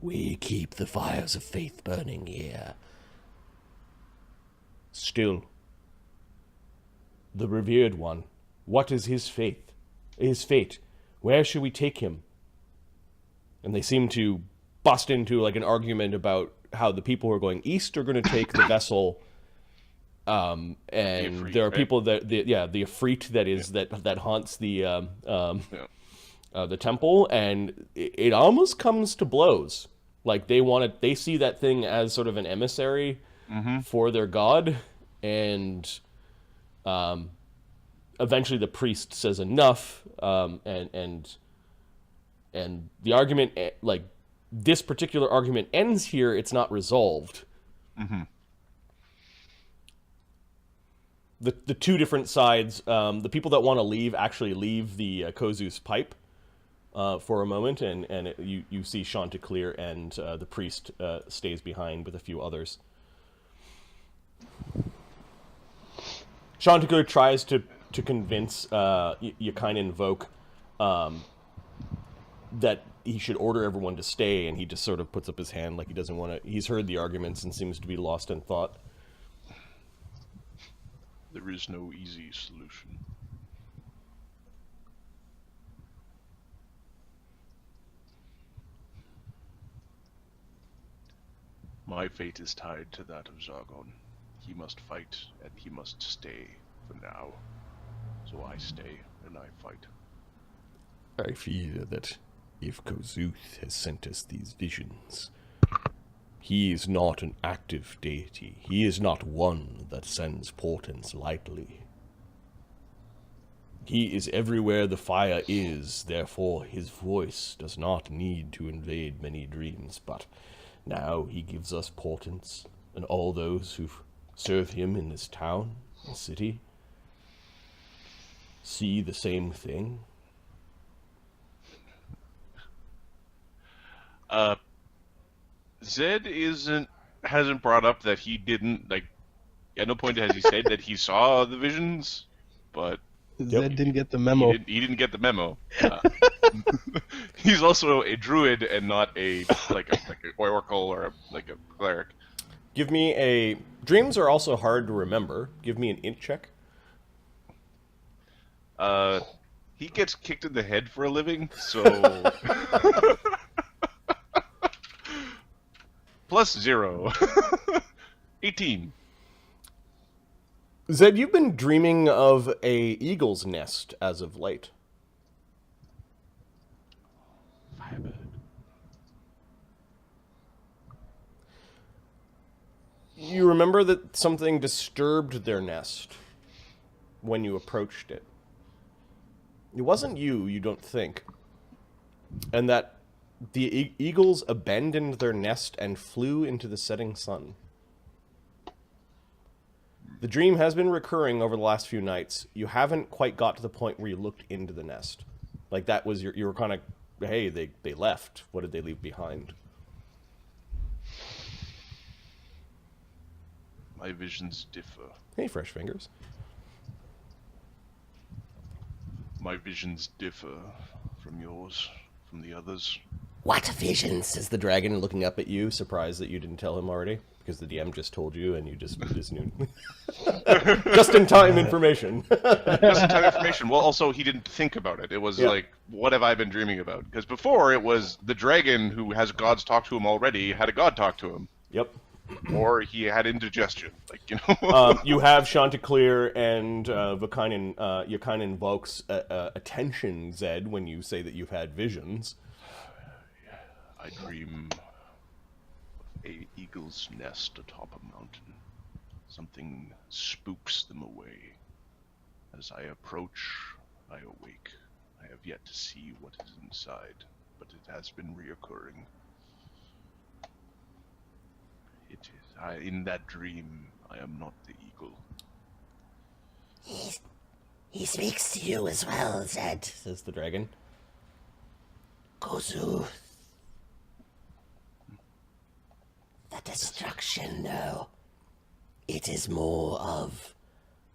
We keep the fires of faith burning here. Still, the revered one, what is his faith? His fate? Where should we take him? And they seem to bust into like an argument about how the people who are going east are going to take the vessel. And Ifrit, there are people that the Ifrit that haunts the temple, and it almost comes to blows. Like they see that thing as sort of an emissary for their god, and eventually the priest says enough, and the argument, like this particular argument, ends here. It's not resolved. Mm-hmm. The two different sides, the people that want to leave actually leave the Kossuth's pipe for a moment, and you see Chanticleer and the priest stays behind with a few others. Chanticleer tries to convince Yakainen Vok that he should order everyone to stay, and he just sort of puts up his hand like he doesn't want to. He's heard the arguments and seems to be lost in thought. There is no easy solution. My fate is tied to that of Czargon. He must fight, and he must stay. for now. So I stay and I fight. I fear that if Kossuth has sent us these visions, he is not an active deity. He is not one that sends portents lightly. He is everywhere the fire is, therefore his voice does not need to invade many dreams, but now he gives us portents, and all those who serve him in this town and city see the same thing. Zed hasn't brought up that he didn't, like, at no point has he said that he saw the visions, but Zed didn't get the memo. he didn't get the memo. He's also a druid and not a like an oracle or a cleric. Give me a... Dreams are also hard to remember. Give me an int check. He gets kicked in the head for a living, so... +0. 18. Zed, you've been dreaming of a eagle's nest as of late. Firebird. You remember that something disturbed their nest when you approached it. It wasn't you don't think. And that the eagles abandoned their nest and flew into the setting sun. The dream has been recurring over the last few nights. You haven't quite got to the point where you looked into the nest. Like that was you were kind of, hey, they left. What did they leave behind? My visions differ. Hey, fresh fingers. My visions differ from yours, from the others. What visions? Says the dragon, looking up at you, surprised that you didn't tell him already, because the DM just told you and you just knew. Just-in-time information. Just-in-time information. Well, also, he didn't think about it. It was like, what have I been dreaming about? Because before, it was the dragon who has gods talk to him already had a god talk to him. Yep. Or he had indigestion, like, you know. You have Chanticleer and Vakainen. You kind of invokes attention, Zed, when you say that you've had visions. I dream of a eagle's nest atop a mountain. Something spooks them away. As I approach, I awake. I have yet to see what is inside, but it has been reoccurring. It is in that dream, I am not the eagle. He speaks to you as well, Zed, says the dragon. Kossuth. The destruction, no. It is more of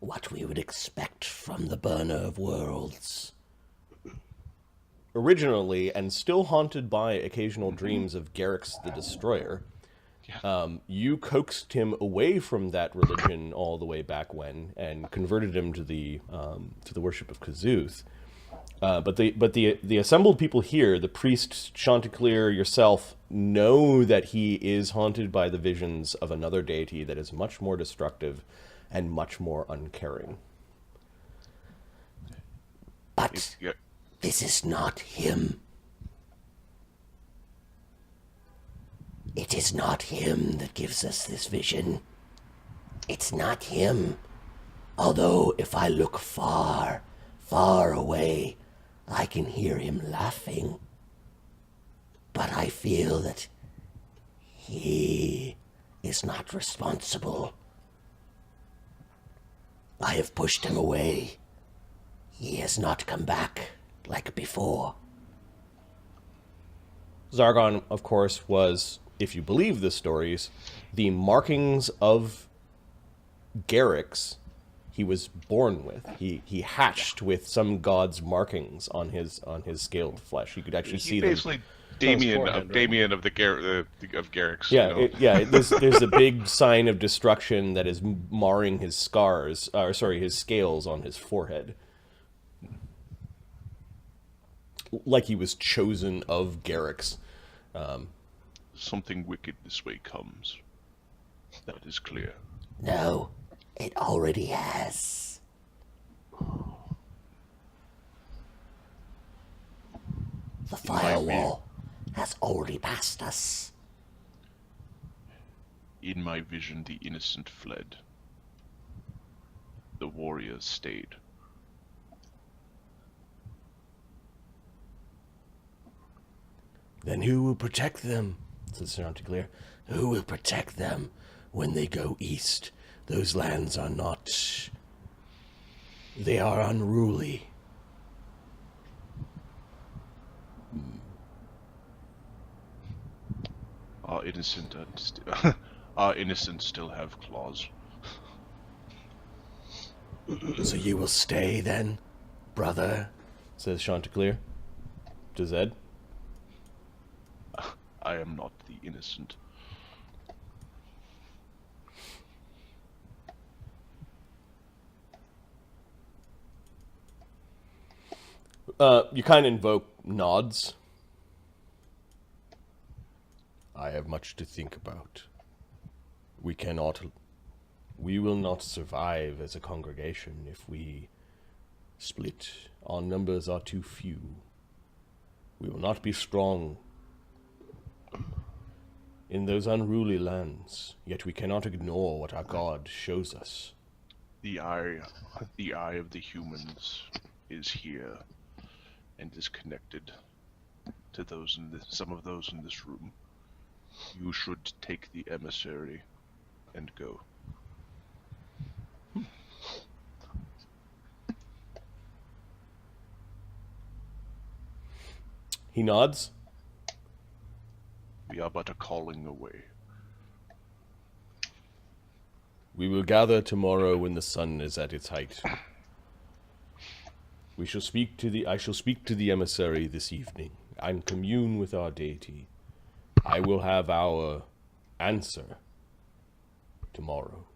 what we would expect from the burner of worlds. Originally, and still haunted by occasional dreams of Garrix the Destroyer, you coaxed him away from that religion all the way back when, and converted him to the worship of Kossuth. But the assembled people here, the priest, Chanticleer, yourself, know that he is haunted by the visions of another deity that is much more destructive and much more uncaring. But this is not him. It is not him that gives us this vision. It's not him. Although if I look far, far away, I can hear him laughing. But I feel that he is not responsible. I have pushed him away. He has not come back like before. Czargon, of course, was, if you believe the stories, the markings of Garrix he was born with. He hatched with some god's markings on his scaled flesh. You could actually see them. Basically, Damien of Garrix. Yeah, you know? There's a big sign of destruction that is marring his scars, his scales on his forehead. Like he was chosen of Garrix. Something wicked this way comes. That is clear. No, it already has. the war has already passed us. In my vision, the innocent fled. The warriors stayed. Then who will protect them? Says Chanticleer. Who will protect them when they go east? Those lands are not... They are unruly. Our innocent still have claws. So you will stay then, brother? Says Chanticleer to Zed. I am not the innocent. You kind of invoke nods. I have much to think about. We will not survive as a congregation if we split. Our numbers are too few. We will not be strong in those unruly lands, yet we cannot ignore what our God shows us. The eye of the humans is here and is connected to some of those in this room. You should take the emissary and go. He nods. We are but a calling away. We will gather tomorrow when the sun is at its height. I shall speak to the emissary this evening and commune with our deity. I will have our answer tomorrow.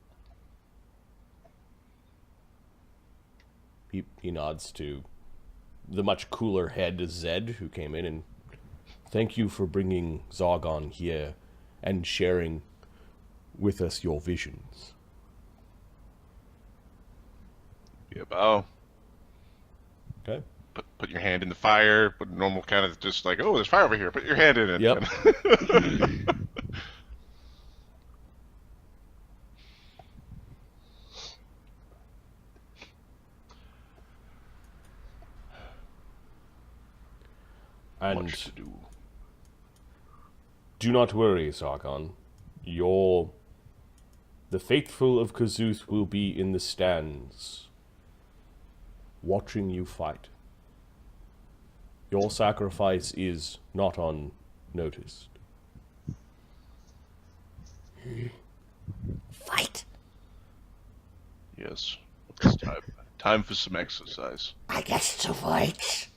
He nods to the much cooler head Zed, who came in, and thank you for bringing Czargon here and sharing with us your visions. Yeah, bow. Okay. Put your hand in the fire. Put normal kind of just like, oh, there's fire over here. Put your hand in it. Yep. And much to do. Do not worry, Czargon. The faithful of Kossuth will be in the stands, watching you fight. Your sacrifice is not unnoticed. Fight? Yes. It's time for some exercise. I guess to fight.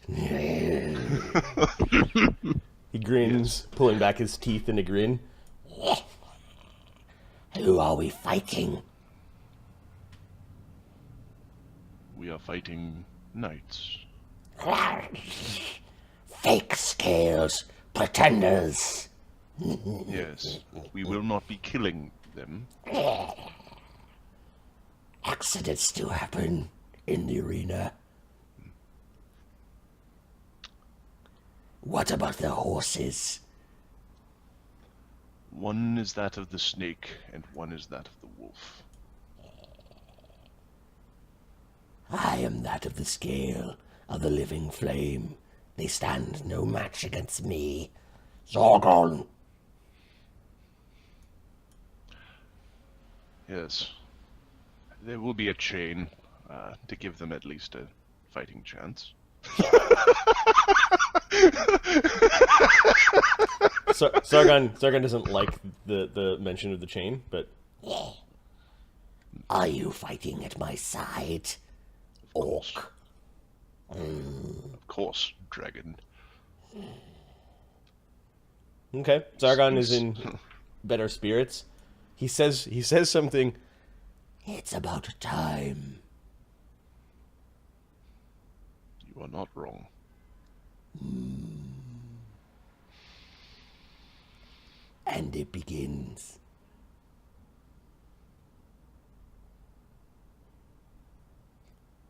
He grins, pulling back his teeth in a grin. Who are we fighting? We are fighting knights. Fake scales, pretenders. Yes. We will not be killing them. Accidents do happen in the arena. What about the horses? One is that of the snake, and one is that of the wolf. I am that of the scale of the living flame. They stand no match against me. Czargon! Yes. There will be a chain to give them at least a fighting chance. Czargon doesn't like the mention of the chain, but... Are you fighting at my side, Orc? Of course, dragon. Okay, Czargon is in better spirits. He says something. It's about time. You are not wrong. And it begins.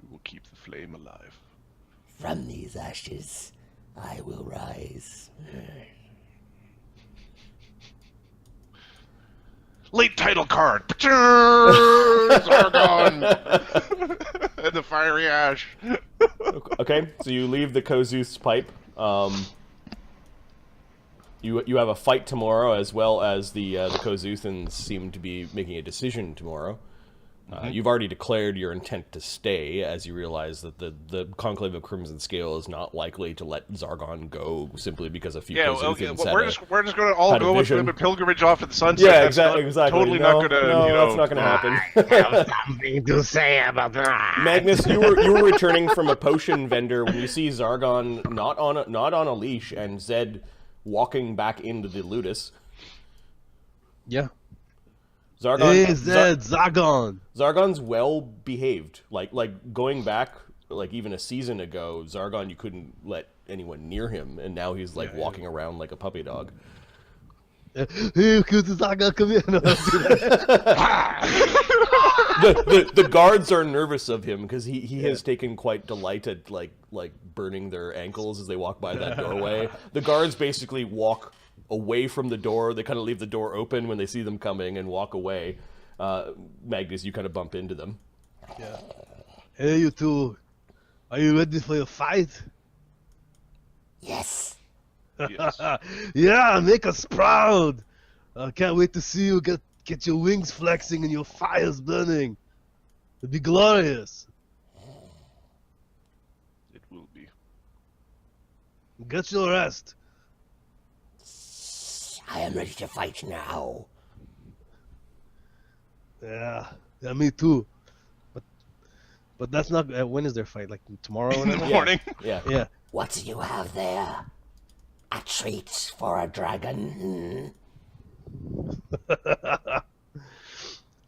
We will keep the flame alive. From these ashes, I will rise. Late title card. Czargon and the fiery ash. Okay, so you leave the Kossuth's pipe. You have a fight tomorrow, as well as the Kossuthans seem to be making a decision tomorrow. You've already declared your intent to stay, as you realize that the Conclave of Crimson Scale is not likely to let Czargon go simply because a few Kossuthans we're just going to all go with him and pilgrimage off to the sunset. Yeah, That's exactly. Totally not going to. That's not going to happen. have something to say about that. Magnus, you were returning from a potion vendor when you see Czargon not on a leash and Zedd walking back into the Ludus. Yeah. Czargon, Hey, Zedd, Czargon. Czargon's well behaved. Like going back like even a season ago, Czargon, you couldn't let anyone near him, and now he's like walking around like a puppy dog. Hey, Czargon, come here. No, The guards are nervous of him because he has taken quite delight at like burning their ankles as they walk by that doorway. The guards basically walk away from the door. They kind of leave the door open when they see them coming and walk away. Magnus, you kind of bump into them. Yeah. Hey, you two. Are you ready for your fight? Yes. Yes. Yeah, make us proud. I can't wait to see you get your wings flexing and your fires burning. It'd be glorious. It will be. Get your rest. I am ready to fight now. Yeah, me too. But that's not. When is their fight? Like tomorrow? In the morning. Yeah. What do you have there? A treat for a dragon?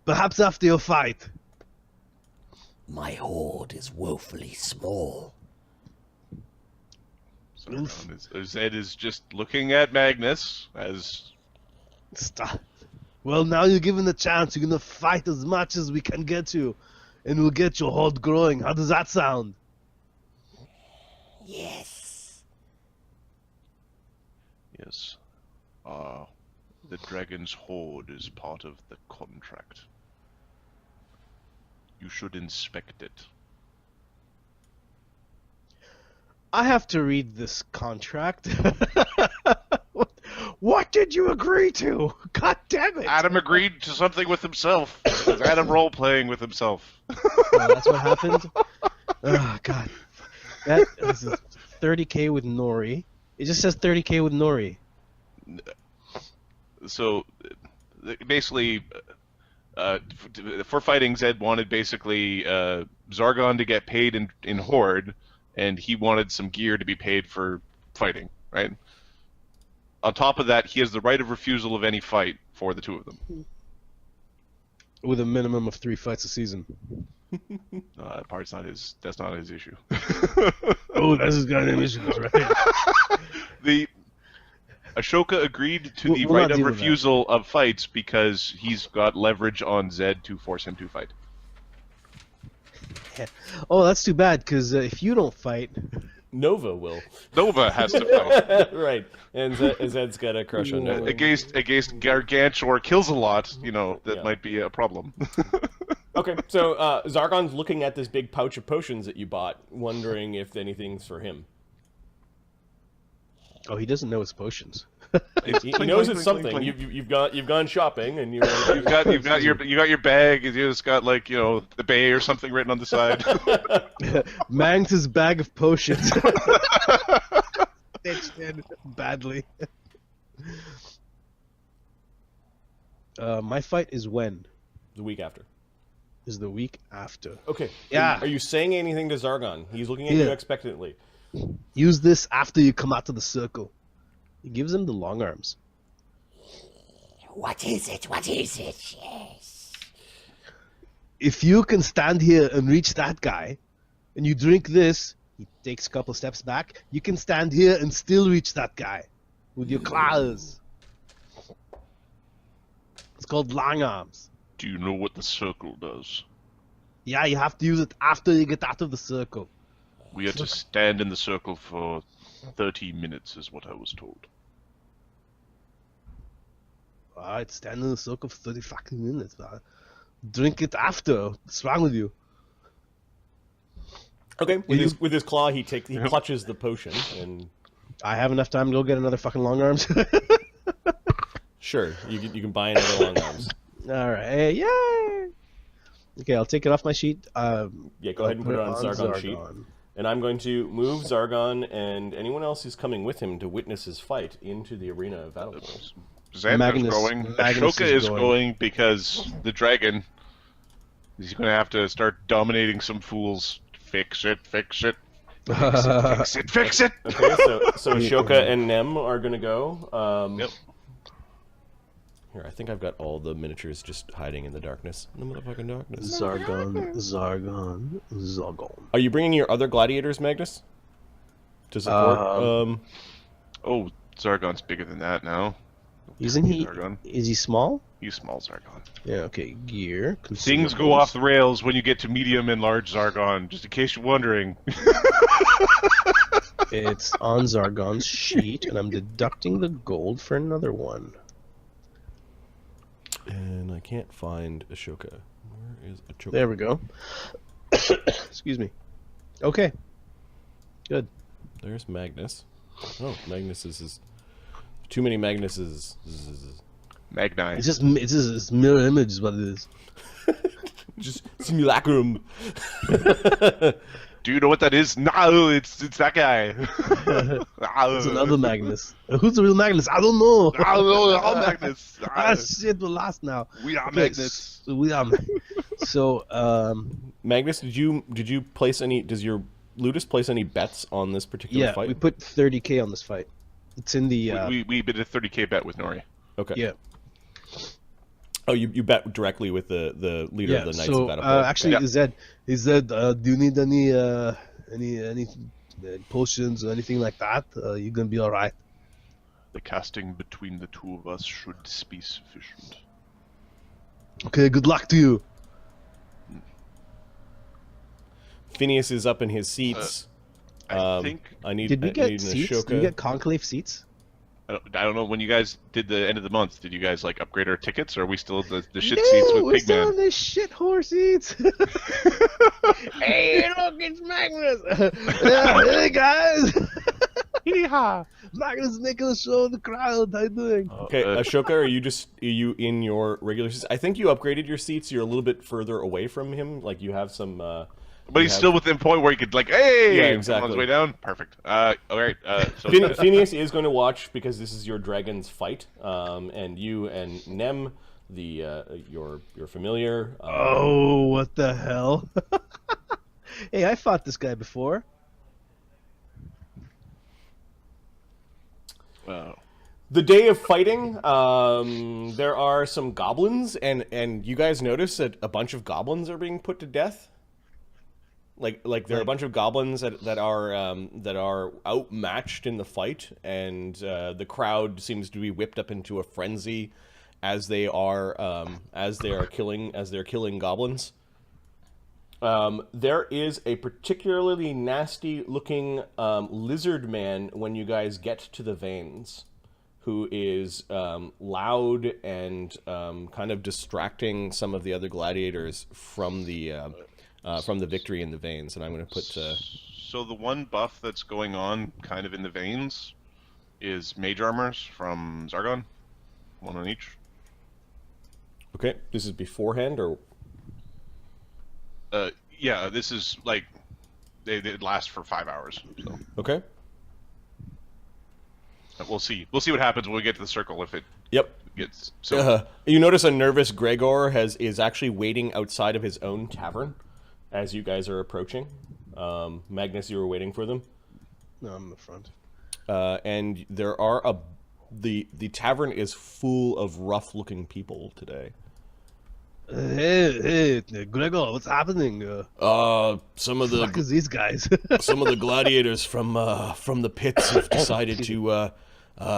Perhaps after your fight. My horde is woefully small. Zedd is just looking at Magnus as... Stop. Well, now you're given the chance. You're gonna fight as much as we can get you, and we'll get your horde growing. How does that sound? Yes. Yes. The dragon's horde is part of the contract. You should inspect it. I have to read this contract. What did you agree to? God damn it! Adam agreed to something with himself. It was Adam role-playing with himself. Oh, that's what happened? Oh, God. This is 30k with Nori. It just says 30k with Nori. So, basically, for fighting, Zedd wanted basically Czargon to get paid in Horde, and he wanted some gear to be paid for fighting, right? On top of that, he has the right of refusal of any fight for the two of them. With a minimum of 3 fights a season. That part's not his. That's not his issue. Oh, that's his goddamn issue, right? The Ashoka agreed to the We'll right not of deal with refusal of fights because he's got leverage on Zedd to force him to fight. Yeah. Oh, that's too bad, because if you don't fight... Nova will. Nova has to fight. Right. And Zedd's got a crush on Nova. Against Gargantuar kills a lot, that might be a problem. Okay, so Czargon's looking at this big pouch of potions that you bought, wondering if anything's for him. Oh, he doesn't know it's potions. He knows it's something. You've gone shopping, and you've got your bag. You just got the bay or something written on the side. Magnus' bag of potions. Stitched in badly. My fight is when? The week after. Is the week after. Okay. Yeah. Are you saying anything to Czargon? He's looking at you expectantly. Use this after you come out of the circle. He gives him the long arms. What is it? What is it? Yes. If you can stand here and reach that guy, and you drink this, he takes a couple steps back, you can stand here and still reach that guy with your claws. It's called long arms. Do you know what the circle does? Yeah, you have to use it after you get out of the circle. We are to stand in the circle for 30 minutes is what I was told. Alright, stand in the circle for 30 fucking minutes, man. Drink it after. What's wrong with you? Okay, with his claw, he clutches the potion, and I have enough time to go get another fucking long arms. sure, you can buy another long arms. Alright, yay! Okay, I'll take it off my sheet. Yeah, go ahead and put it on Czargon's sheet. And I'm going to move Czargon and anyone else who's coming with him to witness his fight into the arena of Vaddapol. Xander's going. Ashoka is going because the dragon is going to have to start dominating some fools. Fix it, fix it. Fix it, fix it, fix it! Okay, so Ashoka and Nem are going to go. Yep. Here, I think I've got all the miniatures just hiding in the darkness. In the motherfucking darkness. Zargon. Are you bringing your other gladiators, Magnus? To support? Oh, Zargon's bigger than that now. Isn't he? Czargon. Is he small? He's small Czargon. Yeah. Okay. Gear. Things go off the rails when you get to medium and large Czargon. Just in case you're wondering. It's on Zargon's sheet, and I'm deducting the gold for another one. And I can't find Ashoka. Where is Ashoka? There we go. Excuse me. Okay. Good. There's Magnus. Oh, Magnus is too many Magnuses. Magni. It's just mirror image is what it is. Just simulacrum. Do you know what that is? No, it's that guy. It's another Magnus. Who's the real Magnus? I don't know. I don't know. All Magnus. Shit, we're lost now. We are Okay, Magnus. We are. So, Magnus, did you place any? Does your Ludus place any bets on this particular fight? we put 30K on this fight. It's in the. We did a 30K bet with Nori. Okay. Yeah. Oh, you bet directly with the leader of the Knights of Vaddapol. Actually, Yeah. Zed, do you need any potions or anything like that? You're gonna be all right. The casting between the two of us should be sufficient. Okay, good luck to you. Phineas is up in his seats. I think I need. Did we I get need an seats? Ashoka. Did we get Conclave seats? I don't know when you guys did the end of the month. Did you guys like upgrade our tickets, or are we still the shit seats with we're still Pigman? on the shit horse seats. Hey, look, it's Magnus. Hey guys. Magnus making a show in the crowd. How you doing? Okay, Ashoka, are you in your regular seats? I think you upgraded your seats. You're a little bit further away from him. Like you have some. But he's still within point where he could like, hey, Yeah, come exactly. on his way down. Perfect. All right. So Phineas is going to watch because this is your dragon's fight, and you and Nem, your familiar. Oh, what the hell? Hey, I fought this guy before. Wow. The day of fighting, there are some goblins, and you guys notice that a bunch of goblins are being put to death. Like there are a bunch of goblins that are outmatched in the fight, and the crowd seems to be whipped up into a frenzy as they're killing goblins. There is a particularly nasty looking lizard man when you guys get to the veins, who is loud and kind of distracting some of the other gladiators from the victory in the veins. And I'm going to put. So the one buff that's going on, kind of in the veins, is mage armors from Czargon, one on each. Okay, this is beforehand or. Yeah, this is like they last for 5 hours. So Okay. we'll see. We'll see what happens when we get to the circle if it Yep. gets. So You notice a nervous Gregor is actually waiting outside of his own tavern as you guys are approaching. Magnus, you were waiting for them. No, I'm in the front. And there are the tavern is full of rough-looking people today. Hey, Gregor, what's happening? Some of Fuck is these guys? some of the gladiators from the pits have decided to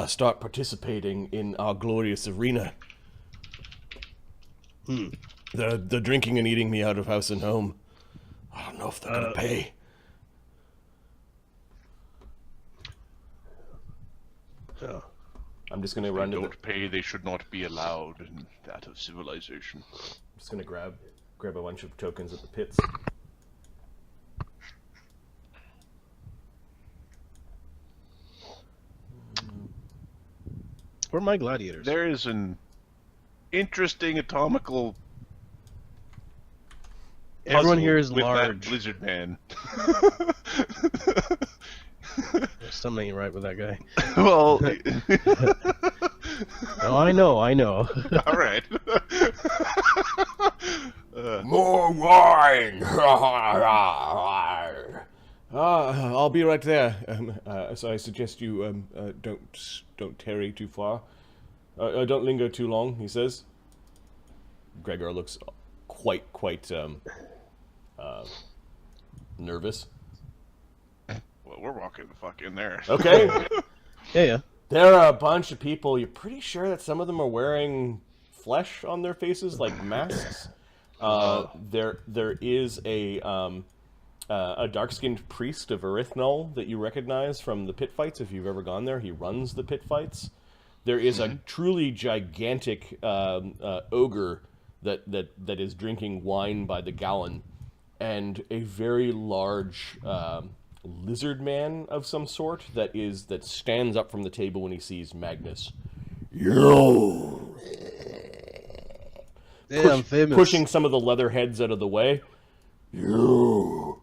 start participating in our glorious arena. They're drinking and eating me out of house and home. I don't know if they're gonna pay. I'm just gonna run to the... Don't pay, they should not be allowed in that of civilization. I'm just gonna grab a bunch of tokens at the pits. Where are my gladiators? There is an interesting atomical Everyone puzzle here is with large. that lizard man. There's something ain't right with that guy. Well, Oh, I know. all right. More wine! I'll be right there. So I suggest you don't tarry too far. Don't linger too long, he says. Gregor looks quite nervous. Well, we're walking the fuck in there. Okay. Yeah. There are a bunch of people. You're pretty sure that some of them are wearing flesh on their faces, like masks. There is a dark-skinned priest of Erythnol that you recognize from the pit fights. If you've ever gone there, he runs the pit fights. There is a truly gigantic ogre that is drinking wine by the gallon, and a very large lizard man of some sort that stands up from the table when he sees Magnus. Yo! Yeah, I'm famous. Pushing some of the leather heads out of the way. You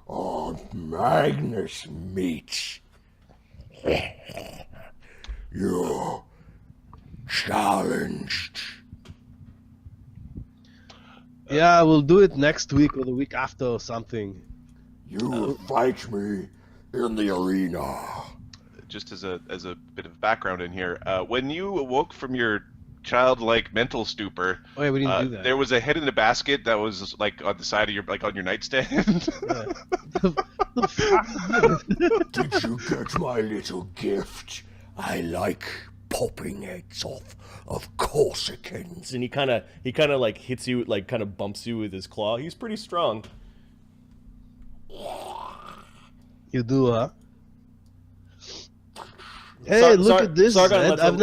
are Magnus meat. You're challenged. Yeah, we'll do it next week or the week after or something. You will fight me in the arena. Just as a bit of background in here, when you awoke from your childlike mental stupor, Oh yeah, we didn't do that. there was a head in a basket that was like on the side of your on your nightstand. Did you get my little gift? I like popping heads off of Corsicans. And he kind of like hits you, like kind of bumps you with his claw. He's pretty strong. You do, huh? Hey, look at this! Czargon, Zed. let's I've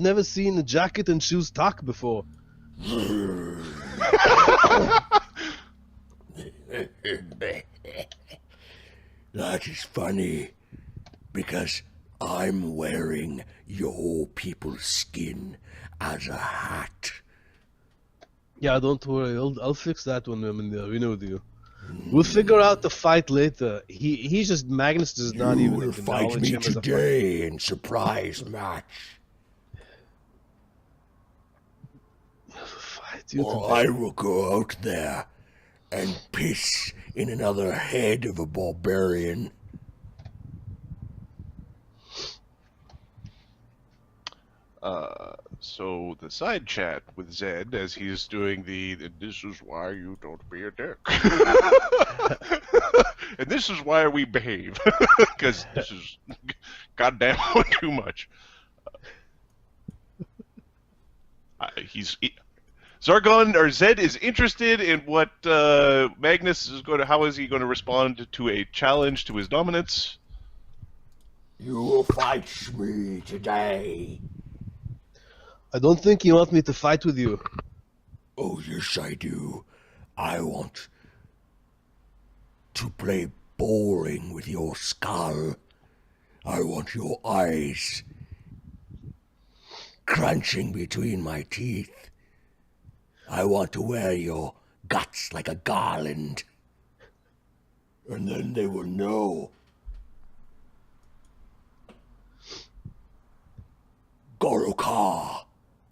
never seen a jacket and shoes talk before. That is funny, because I'm wearing your people's skin as a hat. Yeah, don't worry. I'll fix that when I'm in the arena with you. We'll figure out the fight later. He's just Magnus does not You even will fight acknowledge me him as a today in surprise match. fight. You Or I will go out there and piss in another head of a barbarian. So the side chat with Zed as he's doing this is why you don't be a dick. And this is why we behave. Because this is goddamn too much. Czargon or Zed is interested in what Magnus is going to. How is he going to respond to a challenge to his dominance? You will fight me today. I don't think you want me to fight with you. Oh, yes, I do. I want to play bowling with your skull. I want your eyes crunching between my teeth. I want to wear your guts like a garland. And then they will know. Gorokar,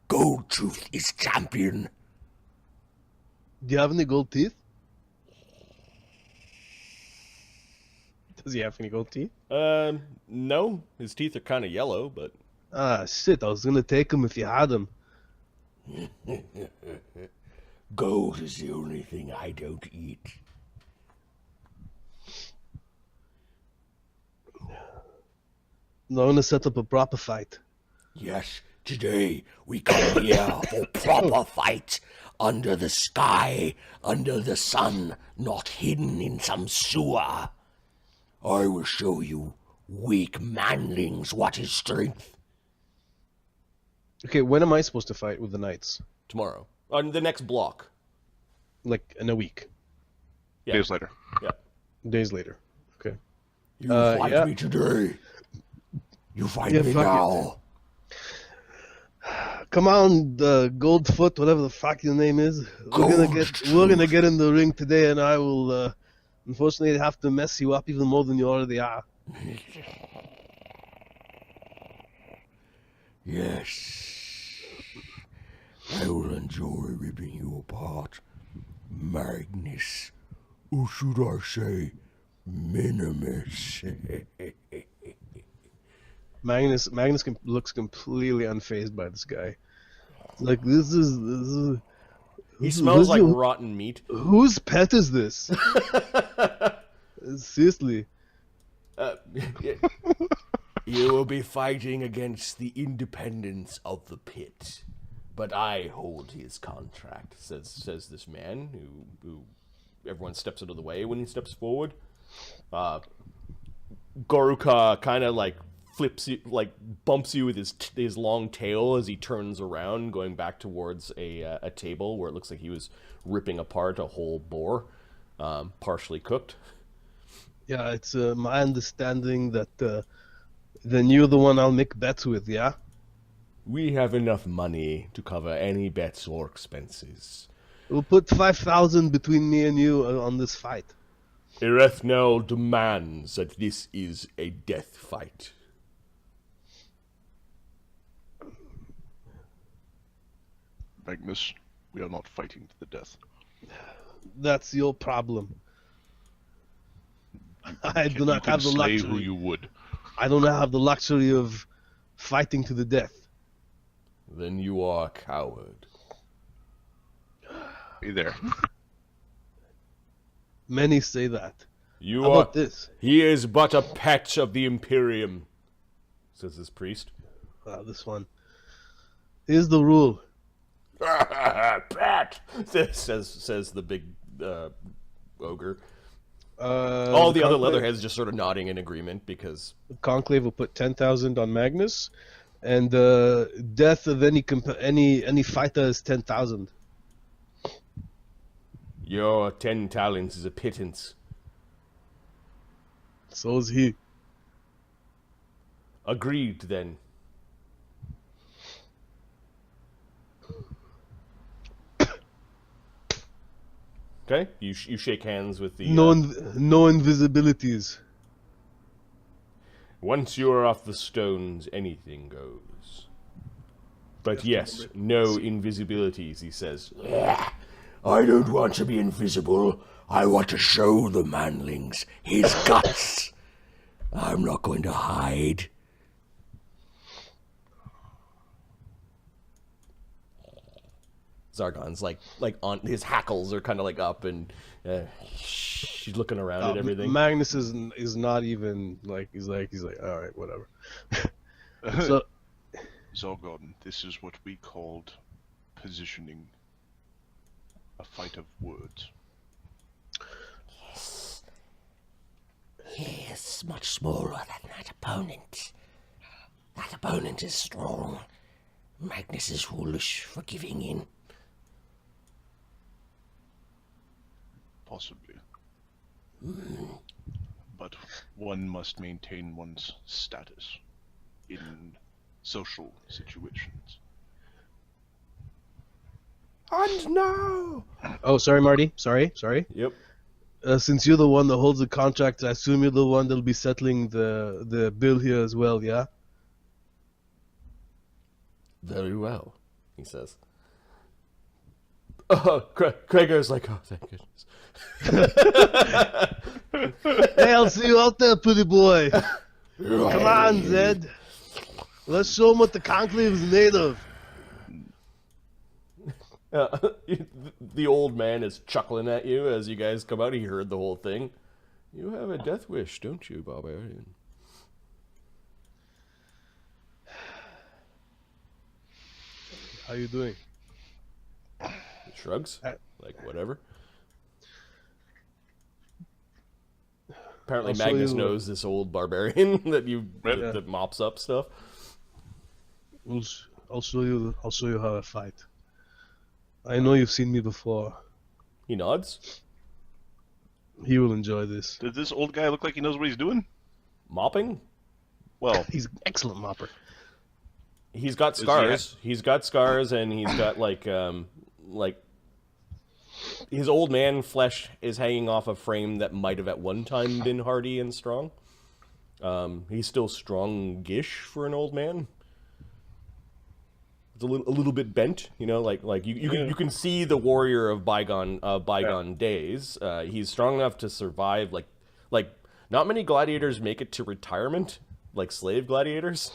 Gold Tooth is champion. Do you have any gold teeth? Does he have any gold teeth? No. His teeth are kind of yellow, but... Ah, shit, I was gonna take him if you had him. Gold is the only thing I don't eat. I'm gonna set up a proper fight. Yes, today we come here for proper fight. Under the sky, under the sun, not hidden in some sewer. I will show you weak manlings what is strength. Okay, when am I supposed to fight with the knights? Tomorrow. On the next block. Like in a week, Yeah. Days later. Yeah. days later. Okay. You fight yeah. me today. You fight Yeah, me fuck now. Come on, Goldfoot, whatever the fuck your name is. We're gonna get in the ring today, and I will, unfortunately, have to mess you up even more than you already are. Yes. I will enjoy ripping you apart, Magnus. Or should I say, Minimus? Magnus looks completely unfazed by this guy. Like this is. He smells like who's rotten meat. whose pet is this? Seriously. You will be fighting against the independence of the pit. But I hold his contract, says this man who everyone steps out of the way when he steps forward. Goruka kind of like flips you, like bumps you with his long tail as he turns around, going back towards a table where it looks like he was ripping apart a whole boar, partially cooked. Yeah, it's my understanding that then you're the one I'll make bets with, yeah? We have enough money to cover any bets or expenses. We'll put 5,000 between me and you on this fight. Erethnel demands that this is a death fight. Magnus, we are not fighting to the death. That's your problem. I do not have the slay luxury. who you would. I don't have the luxury of fighting to the death. Then you are a coward. Be there. Many say that. You How are. about this? He is but a pet of the Imperium, says this priest. This one. Here's the rule. Pet, says the big ogre. All the other leatherheads just sort of nodding in agreement because Conclave will put 10,000 on Magnus, and death of any fighter is 10,000. your 10 talents is a pittance. So is he. Agreed, then. Okay, you shake hands with the... No invisibilities. Once you are off the stones, anything goes. But yes, no invisibilities, he says. I don't want to be invisible. I want to show the manlings his guts. I'm not going to hide. Czargon's like on his hackles are kind of like up, and she's looking around at everything. Magnus is not even like he's like all right, whatever. So Czargon, this is what we called positioning. A fight of words. He is much smaller than that opponent. That opponent is strong. Magnus is foolish for giving in. Possibly. But one must maintain one's status in social situations. And now! oh, sorry, Marty. Sorry. Yep. Since you're the one that holds the contract, I assume you're the one that'll be settling the bill here as well, yeah? Very well, he says. Krager's like, oh, thank goodness. Hey, I'll see you out there, pretty boy. Come on, Zed. Let's show him what the Conclave is made of. The old man is chuckling at you as you guys come out. He heard the whole thing. You have a death wish, don't you, barbarian? How you doing? He shrugs, like whatever. Apparently, I'll show Magnus you- knows this old barbarian that mops up stuff. We'll I'll show you how I fight. I know you've seen me before. He nods. He will enjoy this. Does this old guy look like he knows what he's doing? Mopping? Well, He's an excellent mopper. He's got scars. He's got scars, and he's got like his old man flesh is hanging off a frame that might have at one time been hardy and strong. He's still strongish for an old man. It's a little bit bent, you know, like you can see the warrior of bygone days. He's strong enough to survive. Like not many gladiators make it to retirement, like slave gladiators.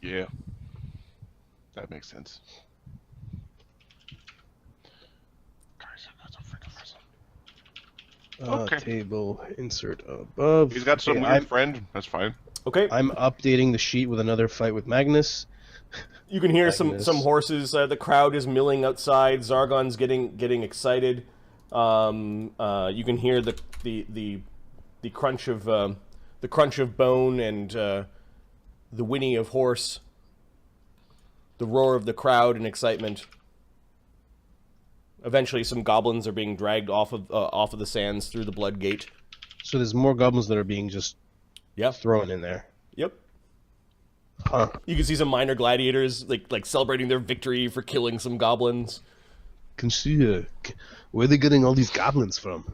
yeah. That makes sense. Okay. Table, insert above. He's got some Okay, weird friend. That's fine. Okay. I'm updating the sheet with another fight with Magnus. You can hear Magnus. some horses. The crowd is milling outside. Czargon's getting excited. You can hear the crunch of bone and the whinny of horse. The roar of the crowd in excitement. Eventually, some goblins are being dragged off of the sands through the blood gate. So there's more goblins that are being just thrown in there. Yep. Huh. You can see some minor gladiators like celebrating their victory for killing some goblins. Can see where are they getting all these goblins from?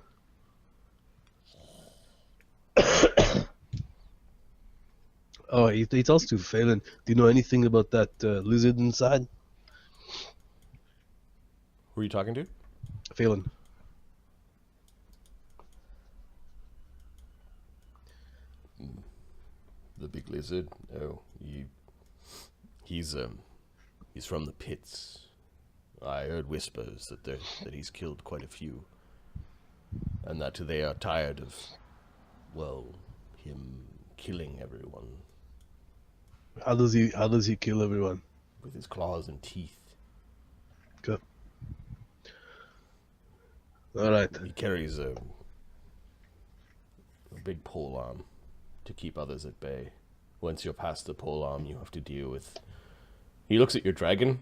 Oh, he tells to Phelan, do you know anything about that lizard inside? Who are you talking to? Phelan. The big lizard? Oh, he's from the pits. I heard whispers that he's killed quite a few, and that they are tired of, well, him killing everyone How does he kill everyone? with his claws and teeth. Good. All right. He carries a big pole arm to keep others at bay. Once you're past the pole arm, you have to deal with... He looks at your dragon.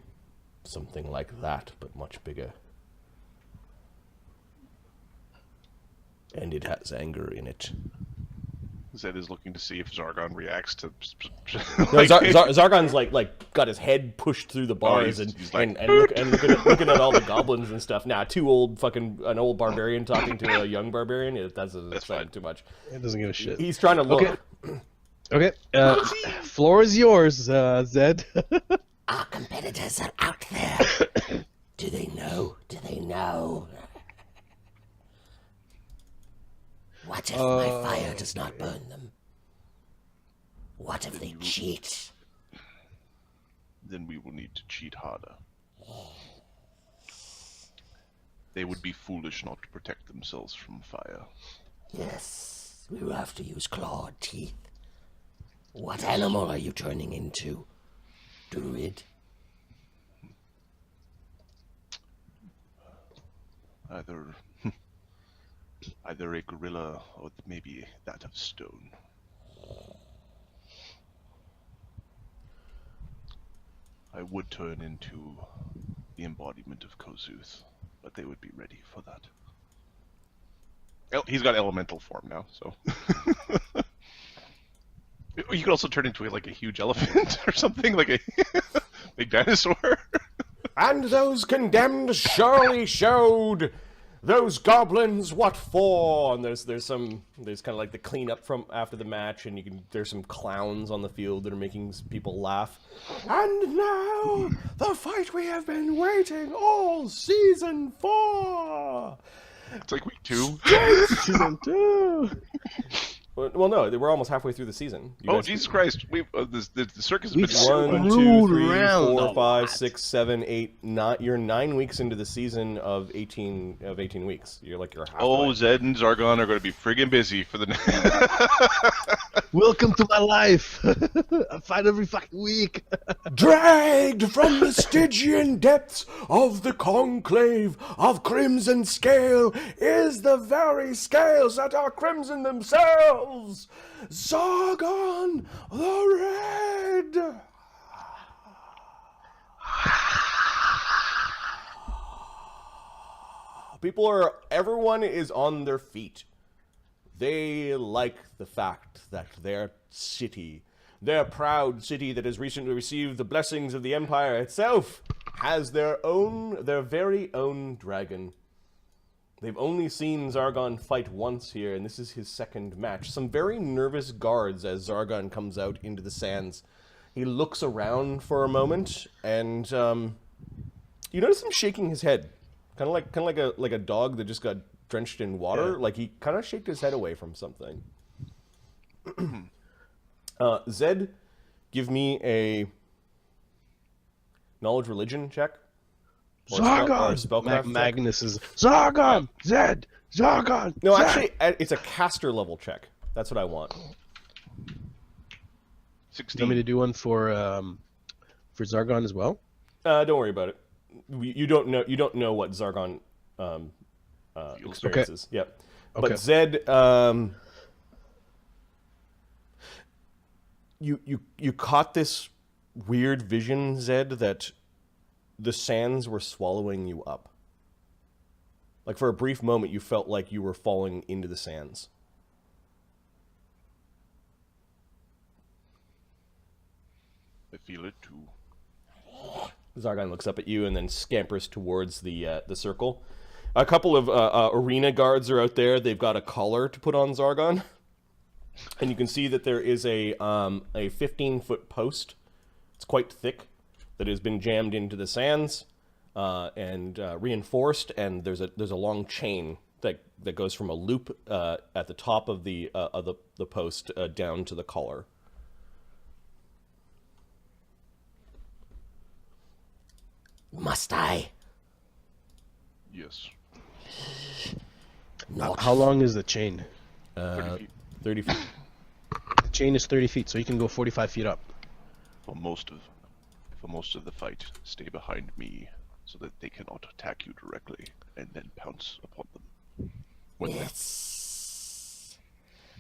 Something like that, but much bigger. And it has anger in it. Zed is looking to see if Czargon reacts to. No, Czargon's like got his head pushed through the bars he's and looking at all the goblins and stuff. Nah, an old barbarian talking to a young barbarian. That's fine. Too much. He doesn't give a shit. He's trying to look. Okay. Floor is yours, Zed. Our competitors are out there. Do they know? What if my fire does not burn them? What if they cheat? Then we will need to cheat harder. They would be foolish not to protect themselves from fire. Yes, we will have to use clawed teeth. What animal are you turning into, Druid? Either a gorilla or maybe that of stone. I would turn into the embodiment of Kossuth, but they would be ready for that. He's got elemental form now, so. You could also turn into like a huge elephant or something, like a big dinosaur. And those condemned surely showed those goblins what for. And there's kind of like the cleanup from after the match, and there's some clowns on the field that are making people laugh. And now the fight we have been waiting all season for. It's like week 2. Season 2. Well, no, we're almost halfway through the season. Jesus Christ! The circus has We've been 1, 2, screwed 3, around 4, a 5, 6, 7, 8, 9. You're 9 weeks into the season of 18 weeks. You're halfway. Oh, Zed and Czargon are going to be friggin' busy for the. Welcome to my life. I fight every fucking week. Dragged from the Stygian depths of the Conclave of crimson scale is the very scales that are crimson themselves. Czargon the Red. Everyone is on their feet. They like the fact that their city, their proud city that has recently received the blessings of the Empire itself, has their very own dragon. They've only seen Czargon fight once here, and this is his second match. Some very nervous guards as Czargon comes out into the sands. He looks around for a moment, and you notice him shaking his head, kind of like a dog that just got drenched in water. Yeah. Like he kind of shaked his head away from something. Zed, give me a knowledge religion check. Czargon! Magnus is Czargon! Zed! Czargon! No, Zed! actually, it's a caster level check. That's what I want. 16. You want me to do one for Czargon as well? Don't worry about it. You don't know what Czargon experiences. Okay. Yep. Okay. But Zed, you caught this weird vision, Zed, that the sands were swallowing you up. Like for a brief moment, you felt like you were falling into the sands. I feel it too. Czargon looks up at you and then scampers towards the circle. A couple of arena guards are out there. They've got a collar to put on Czargon. And you can see that there is a 15-foot post. It's quite thick, that has been jammed into the sands and reinforced. And there's a long chain that goes from a loop at the top of the post down to the collar. Must I? Yes. Not. How long is the chain? 30 feet. 30 feet. The chain is 30 feet, so you can go 45 feet up. For most of the fight, stay behind me so that they cannot attack you directly and then pounce upon them. Yes.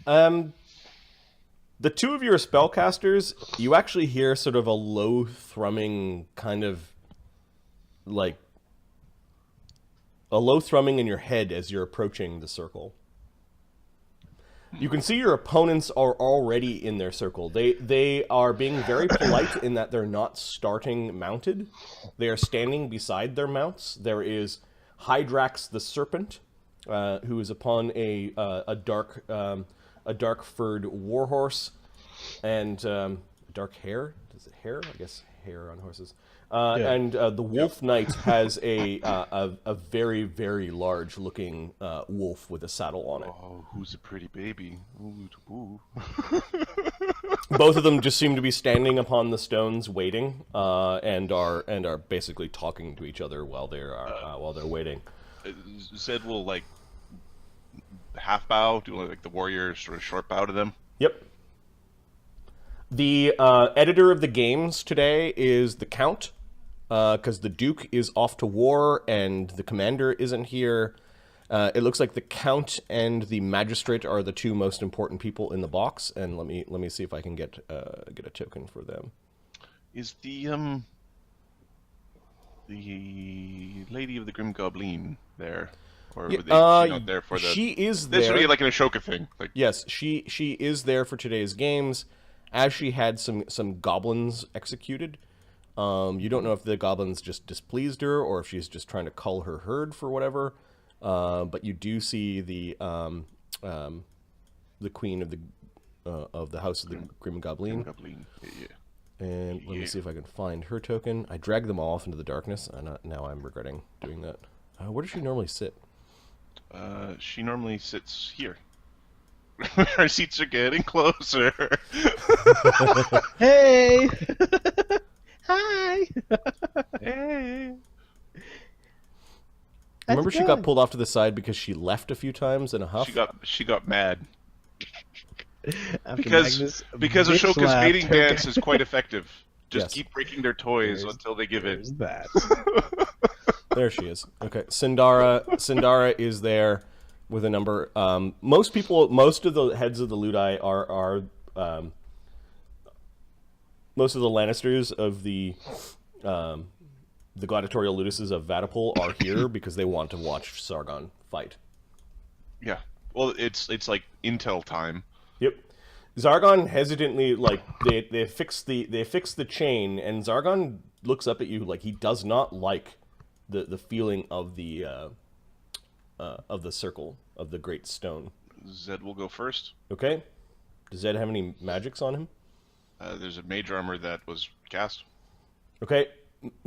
The two of your spellcasters, you actually hear sort of a low thrumming kind of like a low thrumming in your head as you're approaching the circle. You can see your opponents are already in their circle. They are being very polite in that they're not starting mounted. They are standing beside their mounts. There is Hydrax the Serpent, who is upon a dark furred warhorse, and dark hair. Is it hair? I guess hair on horses. And the Wolf Knight has a very, very large looking wolf with a saddle on it. Oh, who's a pretty baby? Ooh, ooh. Both of them just seem to be standing upon the stones waiting, and are basically talking to each other while they're waiting. Zed will like half bow, do like the warrior sort of short bow to them. Yep. The editor of the games today is the Count, because the Duke is off to war and the commander isn't here. It looks like the Count and the Magistrate are the two most important people in the box, and let me see if I can get a token for them. Is the Lady of the Grim Goblin there? Or were they not there for the... She is there. This would be like an Ashoka thing. Like... Yes, she is there for today's games, as she had some goblins executed. You don't know if the goblins just displeased her or if she's just trying to cull her herd for whatever. But you do see the queen of the House of the Grim Goblin. Yeah. And let me see if I can find her token. I dragged them all off into the darkness, and now I'm regretting doing that. Where does she normally sit? She normally sits here. Our seats are getting closer. Hey! Hi! Hey! Remember she got pulled off to the side because she left a few times in a huff? She got mad. After Because bitch Ashoka's slapped mating her. dance is quite effective. Just Yes. keep breaking their toys There's- until they give in. There's that. There she is. Okay, Sindara is there with a number. Most of the heads of the Ludi are most of the Lannisters of the the gladiatorial luduses of Vaddapol are here because they want to watch Czargon fight. Yeah. Well, it's like intel time. Yep. Czargon hesitantly, like, they fix the chain, and Czargon looks up at you like he does not like the feeling of the circle of the great stone. Zed will go first. Okay. Does Zed have any magics on him? There's a mage armor that was cast. Okay.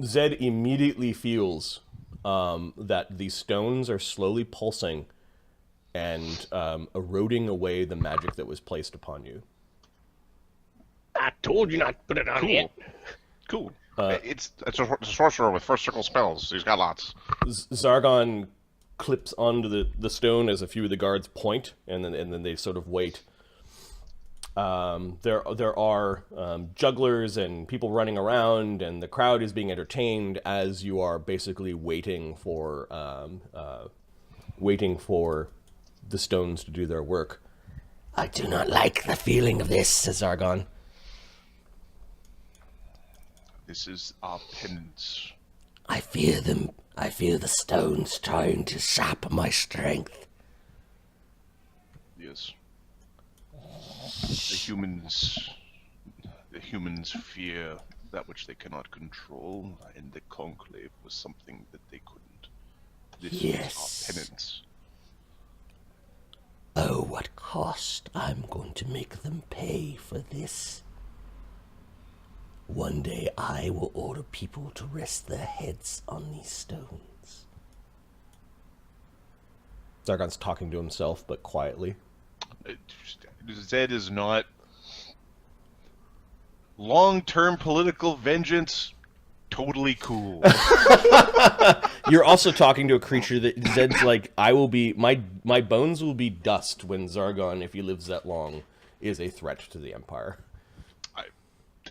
Zed immediately feels that these stones are slowly pulsing and eroding away the magic that was placed upon you. I told you not to put it on yet. Cool. It's a sorcerer with first circle spells. He's got lots. Czargon clips onto the stone as a few of the guards point, and then they sort of wait. There are jugglers and people running around, and the crowd is being entertained as you are basically waiting for the stones to do their work. I do not like the feeling of this, says Czargon. This is our penance. I fear them. I fear the stones trying to sap my strength. Yes. The humans fear that which they cannot control, and the Conclave was something that they couldn't. This Yes. is our penance. Oh, what cost I'm going to make them pay for this. One day I will order people to rest their heads on these stones. Czargon's talking to himself, but quietly. Zed is not long-term political vengeance. Totally cool. You're also talking to a creature that Zed's like, I will be, my bones will be dust when Czargon, if he lives that long, is a threat to the Empire.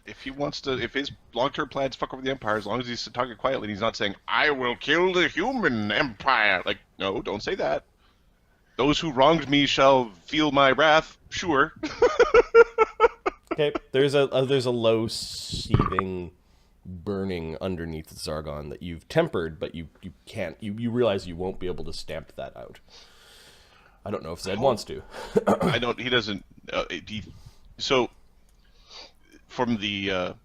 If he wants to, if his long-term plans fuck over the Empire, as long as he's talking quietly and he's not saying, I will kill the human empire. Like, no, don't say that. Those who wronged me shall feel my wrath. Sure. Okay, there's a low seething burning underneath Czargon that you've tempered, but you can't, you realize you won't be able to stamp that out. I don't know if Zed wants to. I don't, he doesn't, so, from the,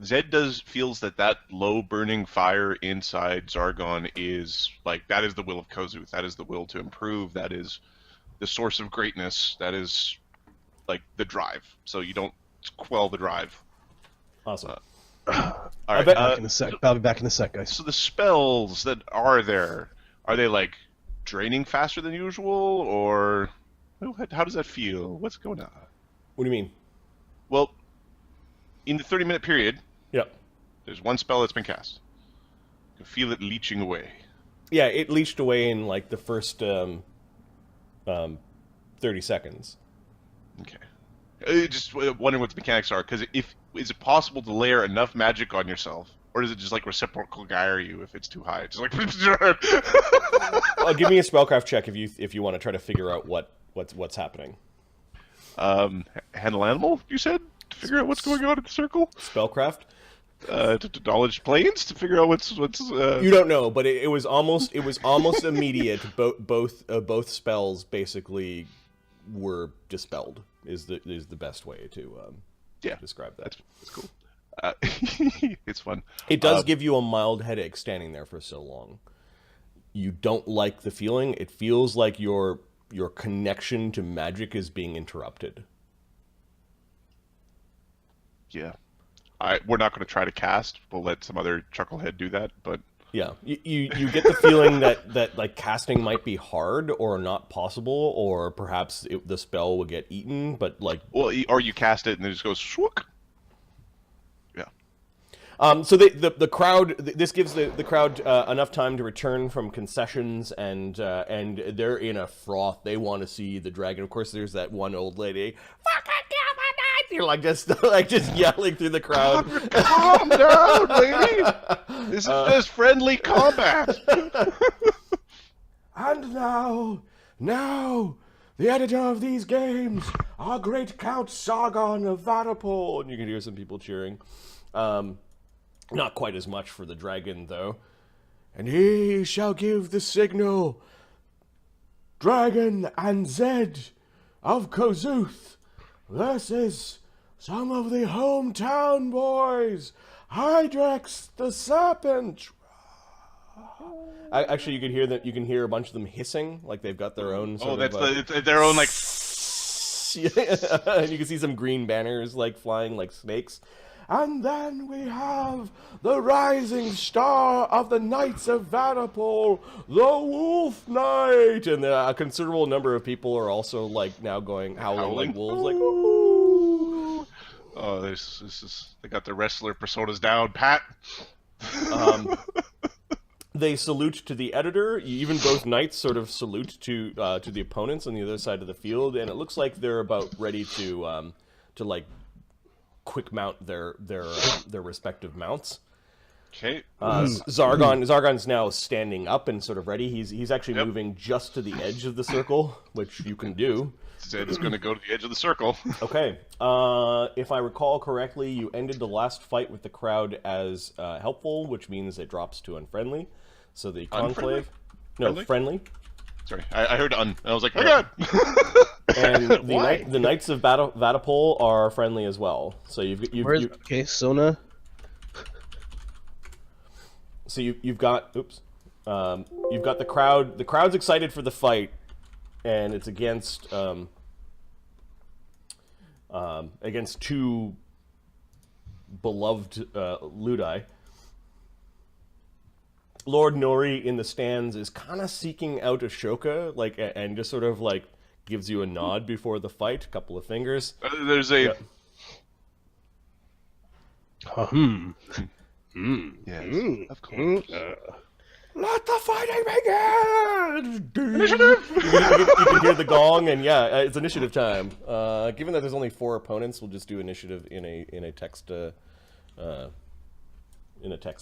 Zed feels that low burning fire inside Czargon is, like, that is the will of Kossuth, that is the will to improve, that is the source of greatness, that is, like, the drive, so you don't quell the drive. Awesome. Alright, Back in a sec. I'll be back in a sec, guys. so the spells that are there, are they, like, draining faster than usual, or how does that feel? What's going on? What do you mean? Well, in the 30-minute period, Yep. there's one spell that's been cast. You can feel it leeching away. Yeah, it leached away in like the first 30 seconds. Okay. Just wondering what the mechanics are, because is it possible to layer enough magic on yourself, or is it just like reciprocal gyre you if it's too high? Just like Give me a spellcraft check if you want to try to figure out what's happening. Handle animal, you said, to figure out what's going on in the circle. Spellcraft. To knowledge planes to figure out what's. You don't know, but it was almost immediate. Both spells basically were dispelled. Is the best way to describe that. That's cool. It's fun. It does give you a mild headache standing there for so long. You don't like the feeling. It feels like your connection to magic is being interrupted. Yeah. We're not going to try to cast. We'll let some other chucklehead do that, but... Yeah, you get the feeling that like casting might be hard or not possible, or perhaps the spell will get eaten, but like... Well, or you cast it and it just goes swook. Yeah. So the crowd, this gives the crowd enough time to return from concessions, and they're in a froth. They want to see the dragon. Of course, there's that one old lady. You're like just yelling through the crowd. Calm down, lady. This is just friendly combat. And now, the editor of these games, our great Count Czargon of Vaddapol. And you can hear some people cheering. And Not quite as much for the dragon, though. And he shall give the signal. Czargon and Zdd of Kossuth versus some of the hometown boys. Hydrex the serpent. Actually, you can hear that. You can hear a bunch of them hissing, like they've got their own. Their own like. And you can see some green banners like flying like snakes. And then we have the rising star of the Knights of Vaddapol, the Wolf Knight, and a considerable number of people are also like now howling like wolves, like. Ooh. Oh, they got their wrestler personas down, Pat. They salute to the editor. Even both knights sort of salute to the opponents on the other side of the field, and it looks like they're about ready to like quick mount their respective mounts. Okay. Czargon's now standing up and sort of ready. He's actually moving just to the edge of the circle, which you can do. Zedd is going to go to the edge of the circle. Okay. If I recall correctly, you ended the last fight with the crowd as helpful, which means it drops to unfriendly. So the Conclave... Friendly? Sorry, I heard un. I was like, oh god! And the Knights of Vaddapol are friendly as well. So okay, Sona. So you've got you've got the crowd. The crowd's excited for the fight, and it's against two beloved Ludi. Lord Nori in the stands is kind of seeking out Ashoka, like, and just sort of like gives you a nod before the fight, a couple of fingers. There's a. Yes, of course. Let the fighting begin! Initiative! You can hear the gong, and it's initiative time. Given that there's only 4 opponents, we'll just do initiative in a text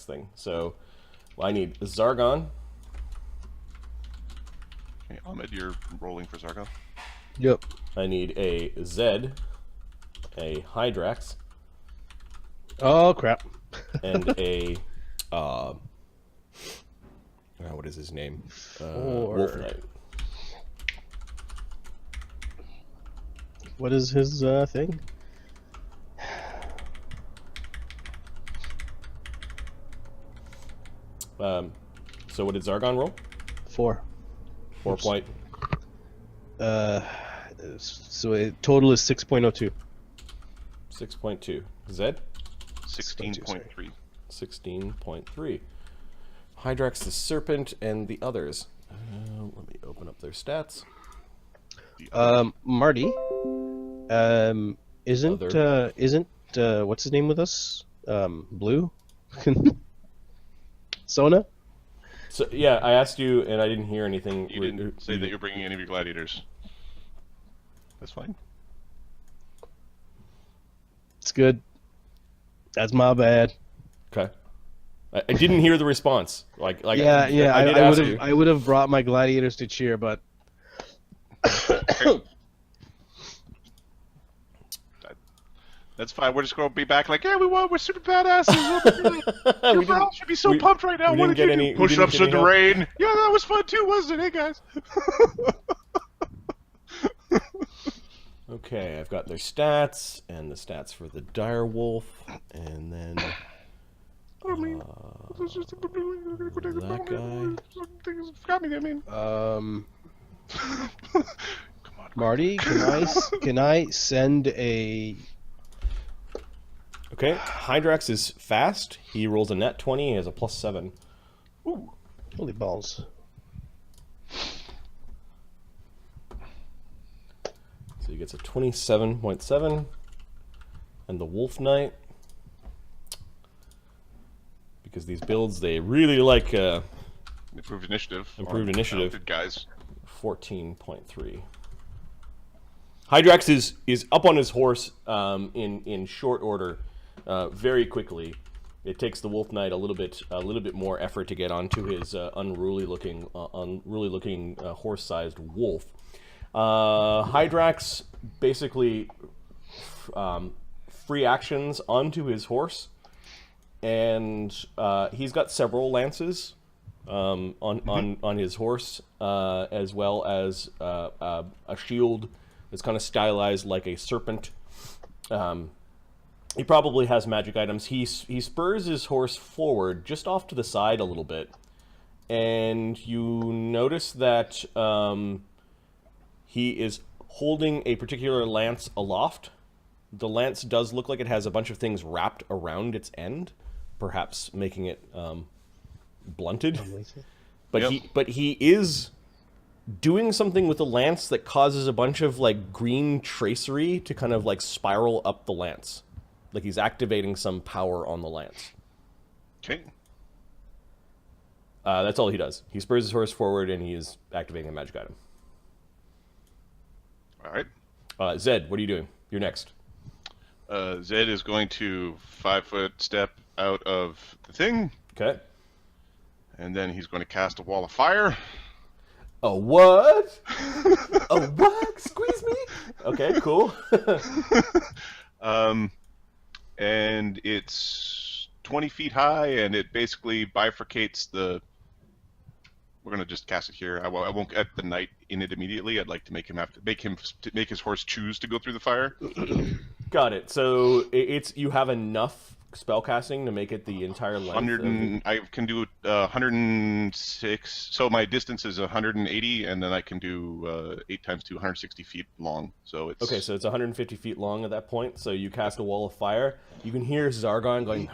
thing. So I need Czargon. Okay, Ahmed, you're rolling for Czargon. Yep. I need a Zedd, a Hydrax. Oh crap! And a what is his name? Wolf Knight. What is his thing? So what did Czargon roll? 4. 4 point. So a total is 6.02. 6.2. Zedd? 16.3. 16.3. Hydrax the Serpent and the others. Let me open up their stats. Marty. Isn't what's his name with us? Blue. Sona. So yeah, I asked you and I didn't hear anything. You didn't say that you're bringing any of your gladiators. That's fine. It's good. That's my bad. Okay. I didn't hear the response. I would have brought my gladiators to cheer, but that's fine. We're just going to be back like, yeah, we won. We're super badasses. Your bro should be so pumped right now. What did you do? Push-ups in the rain. Yeah, that was fun too, wasn't it, hey guys? Okay, I've got their stats and the stats for the dire wolf, and then that guy. Marty, can I send a? Okay, Hydrax is fast. He rolls a nat 20. He has a +7. Ooh, holy balls! So he gets a 27.7, and the Wolf Knight, because these builds they really like improved initiative. Improved initiative, good guys. 14.3. Hydrax is up on his horse in short order, very quickly. It takes the Wolf Knight a little bit more effort to get onto his unruly looking horse-sized wolf. Hydrax basically free actions onto his horse and he's got several lances on his horse, as well as a shield that's kind of stylized like a serpent. He probably has magic items. He spurs his horse forward, just off to the side a little bit, and you notice that he is holding a particular lance aloft. The lance does look like it has a bunch of things wrapped around its end, perhaps making it blunted. But he is doing something with the lance that causes a bunch of like green tracery to kind of like spiral up the lance. Like he's activating some power on the lance. Okay. That's all he does. He spurs his horse forward and he is activating a magic item. All right. Zed, what are you doing? You're next. Zed is going to 5-foot step out of the thing. Okay. And then he's going to cast a wall of fire. A what? A what? Squeeze me? Okay, cool. And it's 20 feet high, and it basically bifurcates the... We're gonna just cast it here. I won't get the knight in it immediately. I'd like to make his horse choose to go through the fire. Got it. So you have enough spellcasting to make it the entire length. I can do 106. So my distance is 180, and then I can do 8 times 2, 160 feet long. So it's okay. So it's 150 feet long at that point. So you cast a wall of fire. You can hear Czargon going.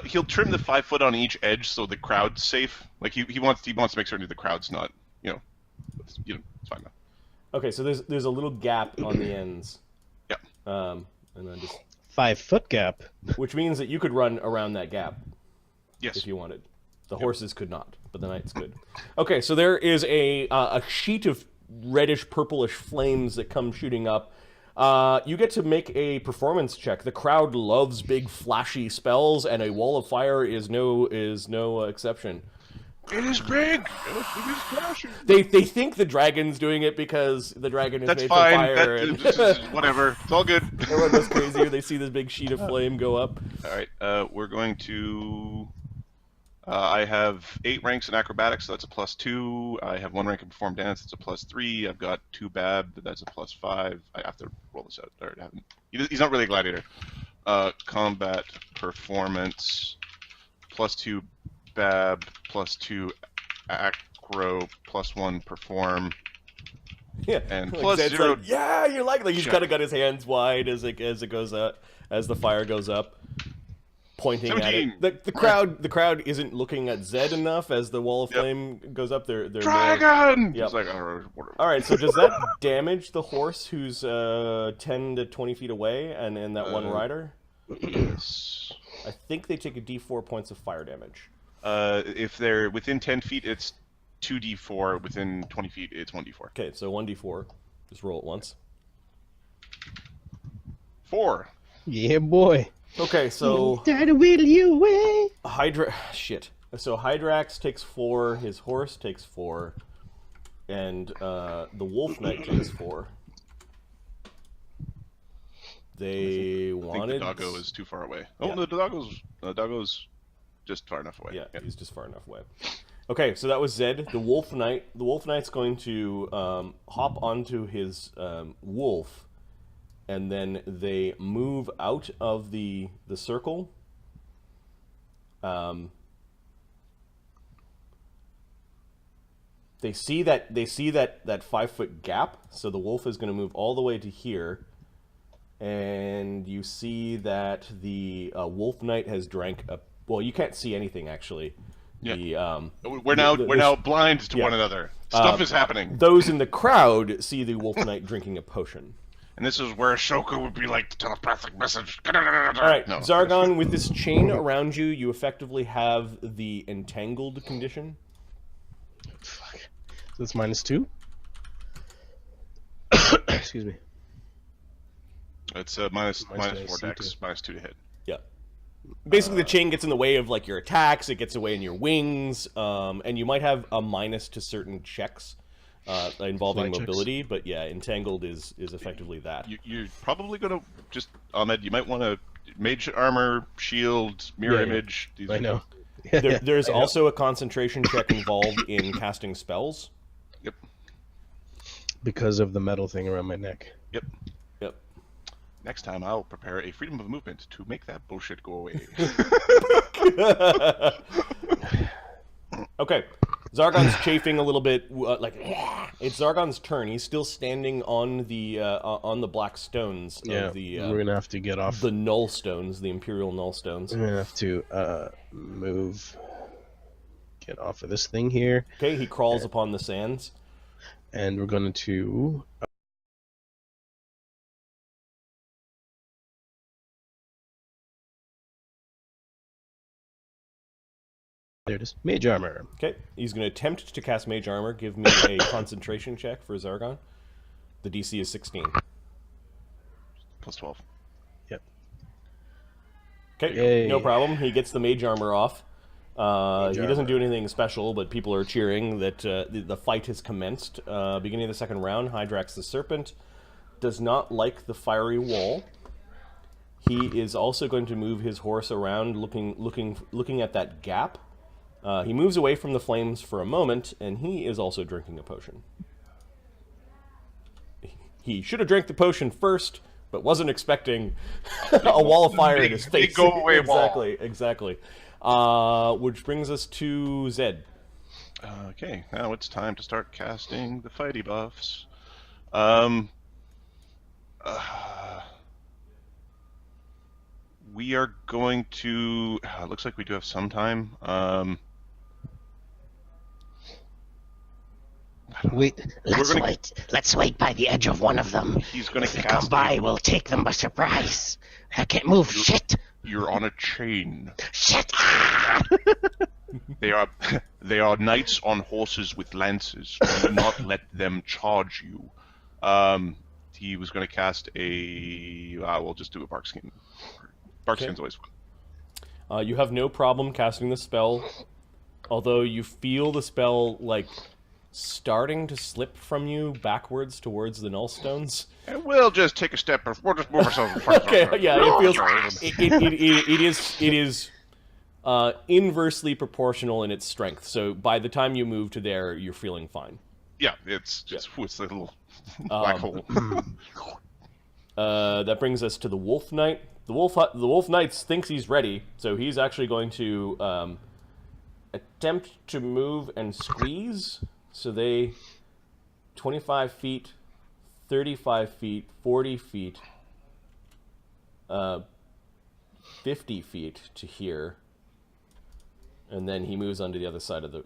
He'll trim the 5 foot on each edge so the crowd's safe. Like he wants to make certain the crowd's not, it's fine now. Okay, so there's a little gap on the ends. Yeah. And then just 5-foot gap. Which means that you could run around that gap. Yes. If you wanted. The horses could not, but the knights could. Okay, so there is a sheet of reddish purplish flames that come shooting up. You get to make a performance check. The crowd loves big flashy spells, and a wall of fire is no exception. It is big. It is flashing. They think the dragon's doing it because the dragon is That's made fine. from fire. Whatever. It's all good. Everyone goes crazy, or they see this big sheet of flame go up. All right. We're going to. I have 8 ranks in acrobatics, so that's a +2. I have 1 rank in perform dance, that's a +3. I've got 2 bab, that's a +5. I have to roll this out. I haven't. He's not really a gladiator. Combat performance +2 bab, +2 acro, +1 perform. Yeah, and like +0. Like, yeah, you're like he's kind of got his hands wide as it goes up, as the fire goes up. Pointing 17. at it. The crowd isn't looking at Zed enough as the wall of flame goes up. They're Dragon! Yep. It's like, whatever. All right, so does that damage the horse who's 10 to 20 feet away and that one rider? Yes. I think they take a d4 points of fire damage. If they're within 10 feet, it's 2d4. Within 20 feet, it's 1d4. Okay, so 1d4. Just roll it once. 4. Yeah, boy. Okay, so Daddy, wheel you away. So Hydrax takes 4, his horse takes 4, and the Wolf Knight takes 4. They wanted. I think the doggo is too far away. Yeah. Oh, the doggo's just far enough away. Yeah, he's just far enough away. Okay, so that was Zed. The Wolf Knight's going to hop onto his wolf. And then they move out of the circle. They see that 5-foot gap, so the wolf is going to move all the way to here, and you see that the Wolf Knight has drank a. Well, you can't see anything actually. Yeah. We're now blind to one another. Stuff is happening. Those in the crowd see the Wolf Knight drinking a potion. And this is where Ashoka would be like the telepathic message. All right, no. Czargon, with this chain around you, you effectively have the entangled condition. Fuck. So that's -2? Excuse me. It's minus 4 dex, -2 to hit. Yeah. Basically, the chain gets in the way of like your attacks. It gets away in your wings, and you might have a minus to certain checks. Involving mobility, checks. But yeah, entangled is effectively that. You're probably gonna just Ahmed. You might want to mage armor, shield, mirror image. I know. There's also a concentration check involved in casting spells. Yep. Because of the metal thing around my neck. Yep. Yep. Next time I'll prepare a freedom of movement to make that bullshit go away. Okay. Zargon's chafing a little bit, it's Zargon's turn. He's still standing on the black stones of the we're gonna have to get off the null stones, the Imperial null stones. We're gonna have to get off of this thing here. Okay, he crawls upon the sands. And we're going to... There it is. Mage armor. Okay, he's going to attempt to cast Mage armor. Give me a concentration check for Czargon. The DC is 16. Plus 12. Yep. Okay, Yay. no problem. He gets the Mage armor off. He doesn't do anything special, but people are cheering that the fight has commenced. Beginning of the second round, Hydrax the Serpent does not like the fiery wall. He is also going to move his horse around, looking at that gap. He moves away from the flames for a moment, and he is also drinking a potion. He should have drank the potion first, but wasn't expecting a wall of fire in his face. Go away wall. Exactly. Which brings us to Zed. Okay, now it's time to start casting the fighty buffs. We are going to... it looks like we do have some time. Wait, let's wait by the edge of one of them. He's going to If they come by, we'll take them by surprise. I can't move. Shit! You're on a chain. Shit! They are knights on horses with lances. Do not let them charge you. He was going to cast a... we'll just do a bark skin. Bark skin's always fun. You have no problem casting the spell, although you feel the spell, starting to slip from you backwards towards the null stones. And we'll just take a step. We'll just move ourselves in front. Okay, yeah, it is inversely proportional in its strength. So by the time you move to there, you're feeling fine. Yeah, it's just it's a little black hole. That brings us to the Wolf Knight. The Wolf Knight thinks he's ready, so he's actually going to attempt to move and squeeze. So they 25 feet, 35 feet, 40 feet, 50 feet to here, and then he moves onto the other side of the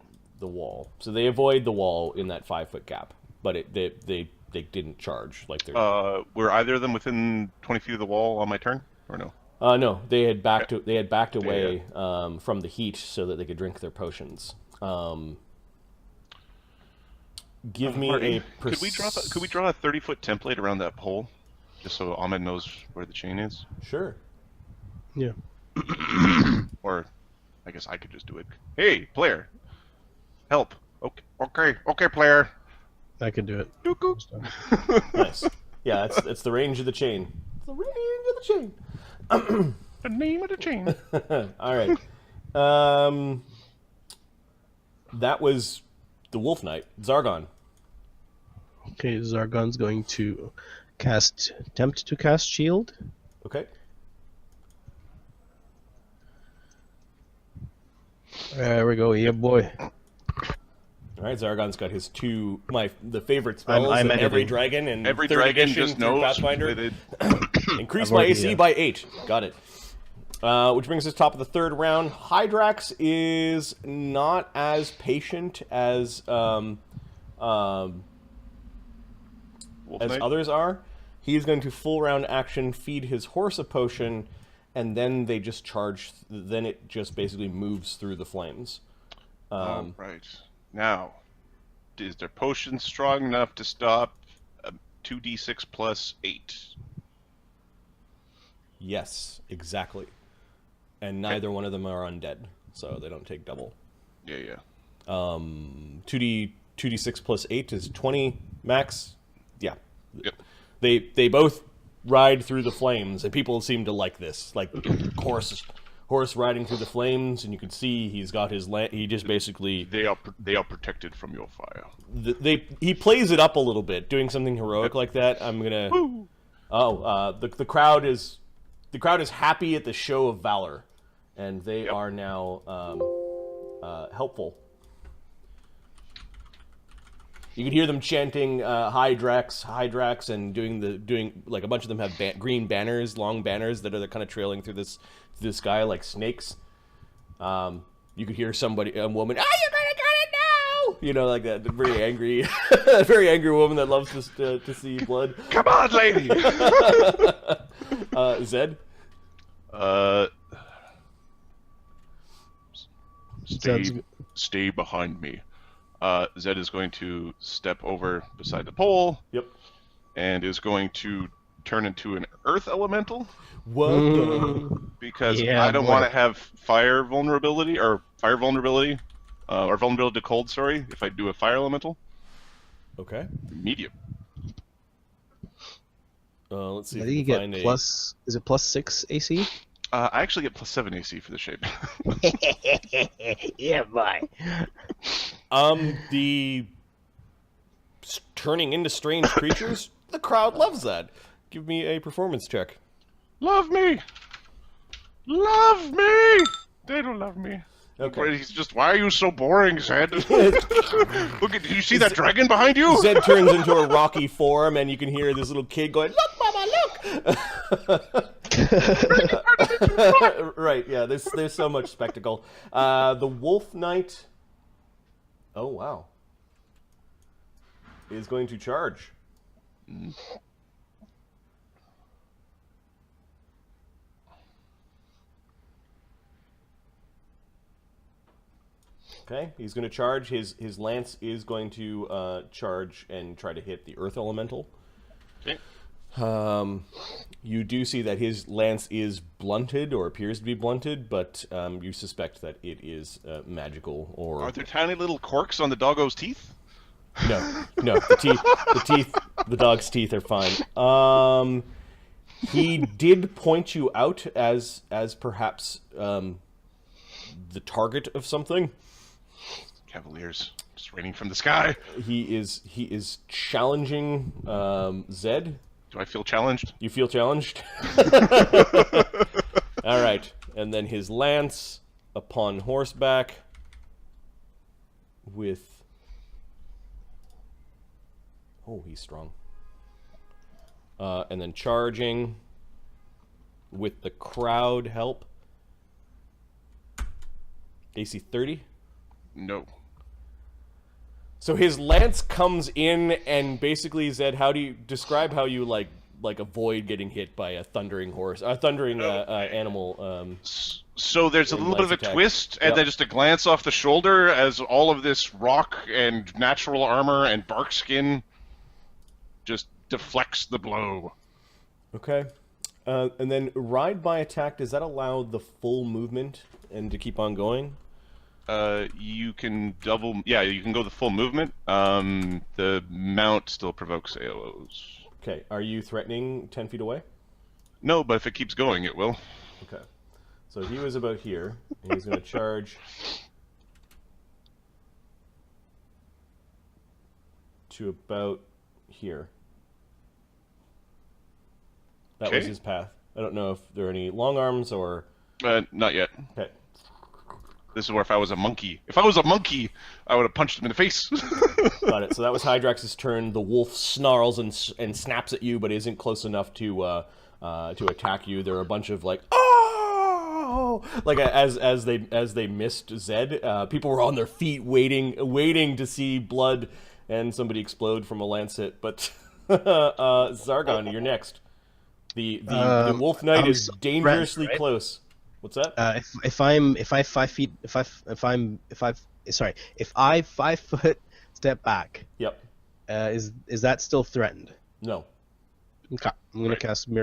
wall. So they avoid the wall in that 5-foot gap, but they didn't charge like they're. Were either of them within 20 feet of the wall on my turn, or no? No, they had backed away from the heat so that they could drink their potions. Give me a... Could we draw a 30-foot template around that pole, just so Ahmed knows where the chain is? Sure. Yeah. Or, I guess I could just do it. Hey, player, help. Okay, player. I could do it. Nice. Yeah, it's the range of the chain. The range of the chain. The name of the chain. All right. That was the Wolf Knight, Czargon. Okay, Zargon's going to attempt to cast shield. Okay. There we go, yeah, boy. All right, Zargon's got his the favorite spells I'm of every dragon and every third dragon edition just through knows Pathfinder. Increase I've my already, AC by 8. Got it. Which brings us top of the third round. Hydrax is not as patient as others are. He's going to full round action feed his horse a potion, and then they just charge. Then it just basically moves through the flames. Right. Now, is their potion strong enough to stop 2d6 plus 8? Yes, exactly. And neither one of them are undead, so they don't take double. Yeah. 2d6 plus 8 is 20 max. Yeah. Yep. They both ride through the flames, and people seem to like this. Like horse riding through the flames, and you can see he's got his he just basically They are protected from your fire. he plays it up a little bit, doing something heroic like that. I'm gonna. Woo. The crowd is happy at the show of valor, and they are now helpful. You can hear them chanting Hydrax, and doing like a bunch of them have green banners, long banners that are kind of trailing through the sky like snakes. You could hear a woman, "Oh, you're gonna get it now!" You know, like that very angry, very angry woman that loves to see blood. Come on, lady. Zed. Stay behind me. Zed is going to step over beside the pole. Yep. And is going to turn into an earth elemental. What? Because I don't want to have fire vulnerability or vulnerability to cold. Sorry, if I do a fire elemental. Okay. Medium. Let's see. I think you get plus. Is it +6 AC? I actually get +7 AC for the shape. Yeah, boy. The turning into strange creatures, the crowd loves that. Give me a performance check. Love me! Love me! They don't love me. Okay. He's just, why are you so boring, Zed? Look, did you see that dragon behind you? Zed turns into a rocky form, and you can hear this little kid going, "Look, Mama, look!" Right, yeah, there's so much spectacle. The Wolf Knight, oh wow, is going to charge. Okay, he's going to charge. His lance is going to charge and try to hit the earth elemental. Okay. You do see that his lance is blunted, or appears to be blunted, but you suspect that it is magical. Or Are there tiny little corks on the doggo's teeth? no, the dog's teeth are fine. He did point you out as perhaps the target of something. Cavaliers just raining from the sky. He is challenging Zed. Do I feel challenged? You feel challenged? All right. And then his lance upon horseback with... Oh, he's strong. And then charging with the crowd help. AC 30? No. So his lance comes in, and basically, Zed, how do you describe how you like avoid getting hit by a thundering animal? So there's a little bit of a twist, and Yep. then just a glance off the shoulder as all of this rock and natural armor and bark skin just deflects the blow. Okay. And then ride by attack, does that allow the full movement and to keep on going? You can you can go the full movement. The mount still provokes AOs. Okay. Are you threatening 10 feet away? No, but if it keeps going, it will. Okay. So he was about here, and he's going to charge to about here. That was Okay. his path. I don't know if there are any long arms or... Not yet. Okay. This is where if I was a monkey, I would have punched him in the face. Got it. So that was Hydrax's turn. The wolf snarls and snaps at you, but isn't close enough to attack you. There are a bunch of like, oh, like as they missed Zed. People were on their feet waiting to see blood and somebody explode from a lance hit. But Czargon, you're next. The wolf knight is dangerously close. What's that? If I 5 foot step back, Yep. is that still threatened? No. Okay, I'm gonna cast mirror.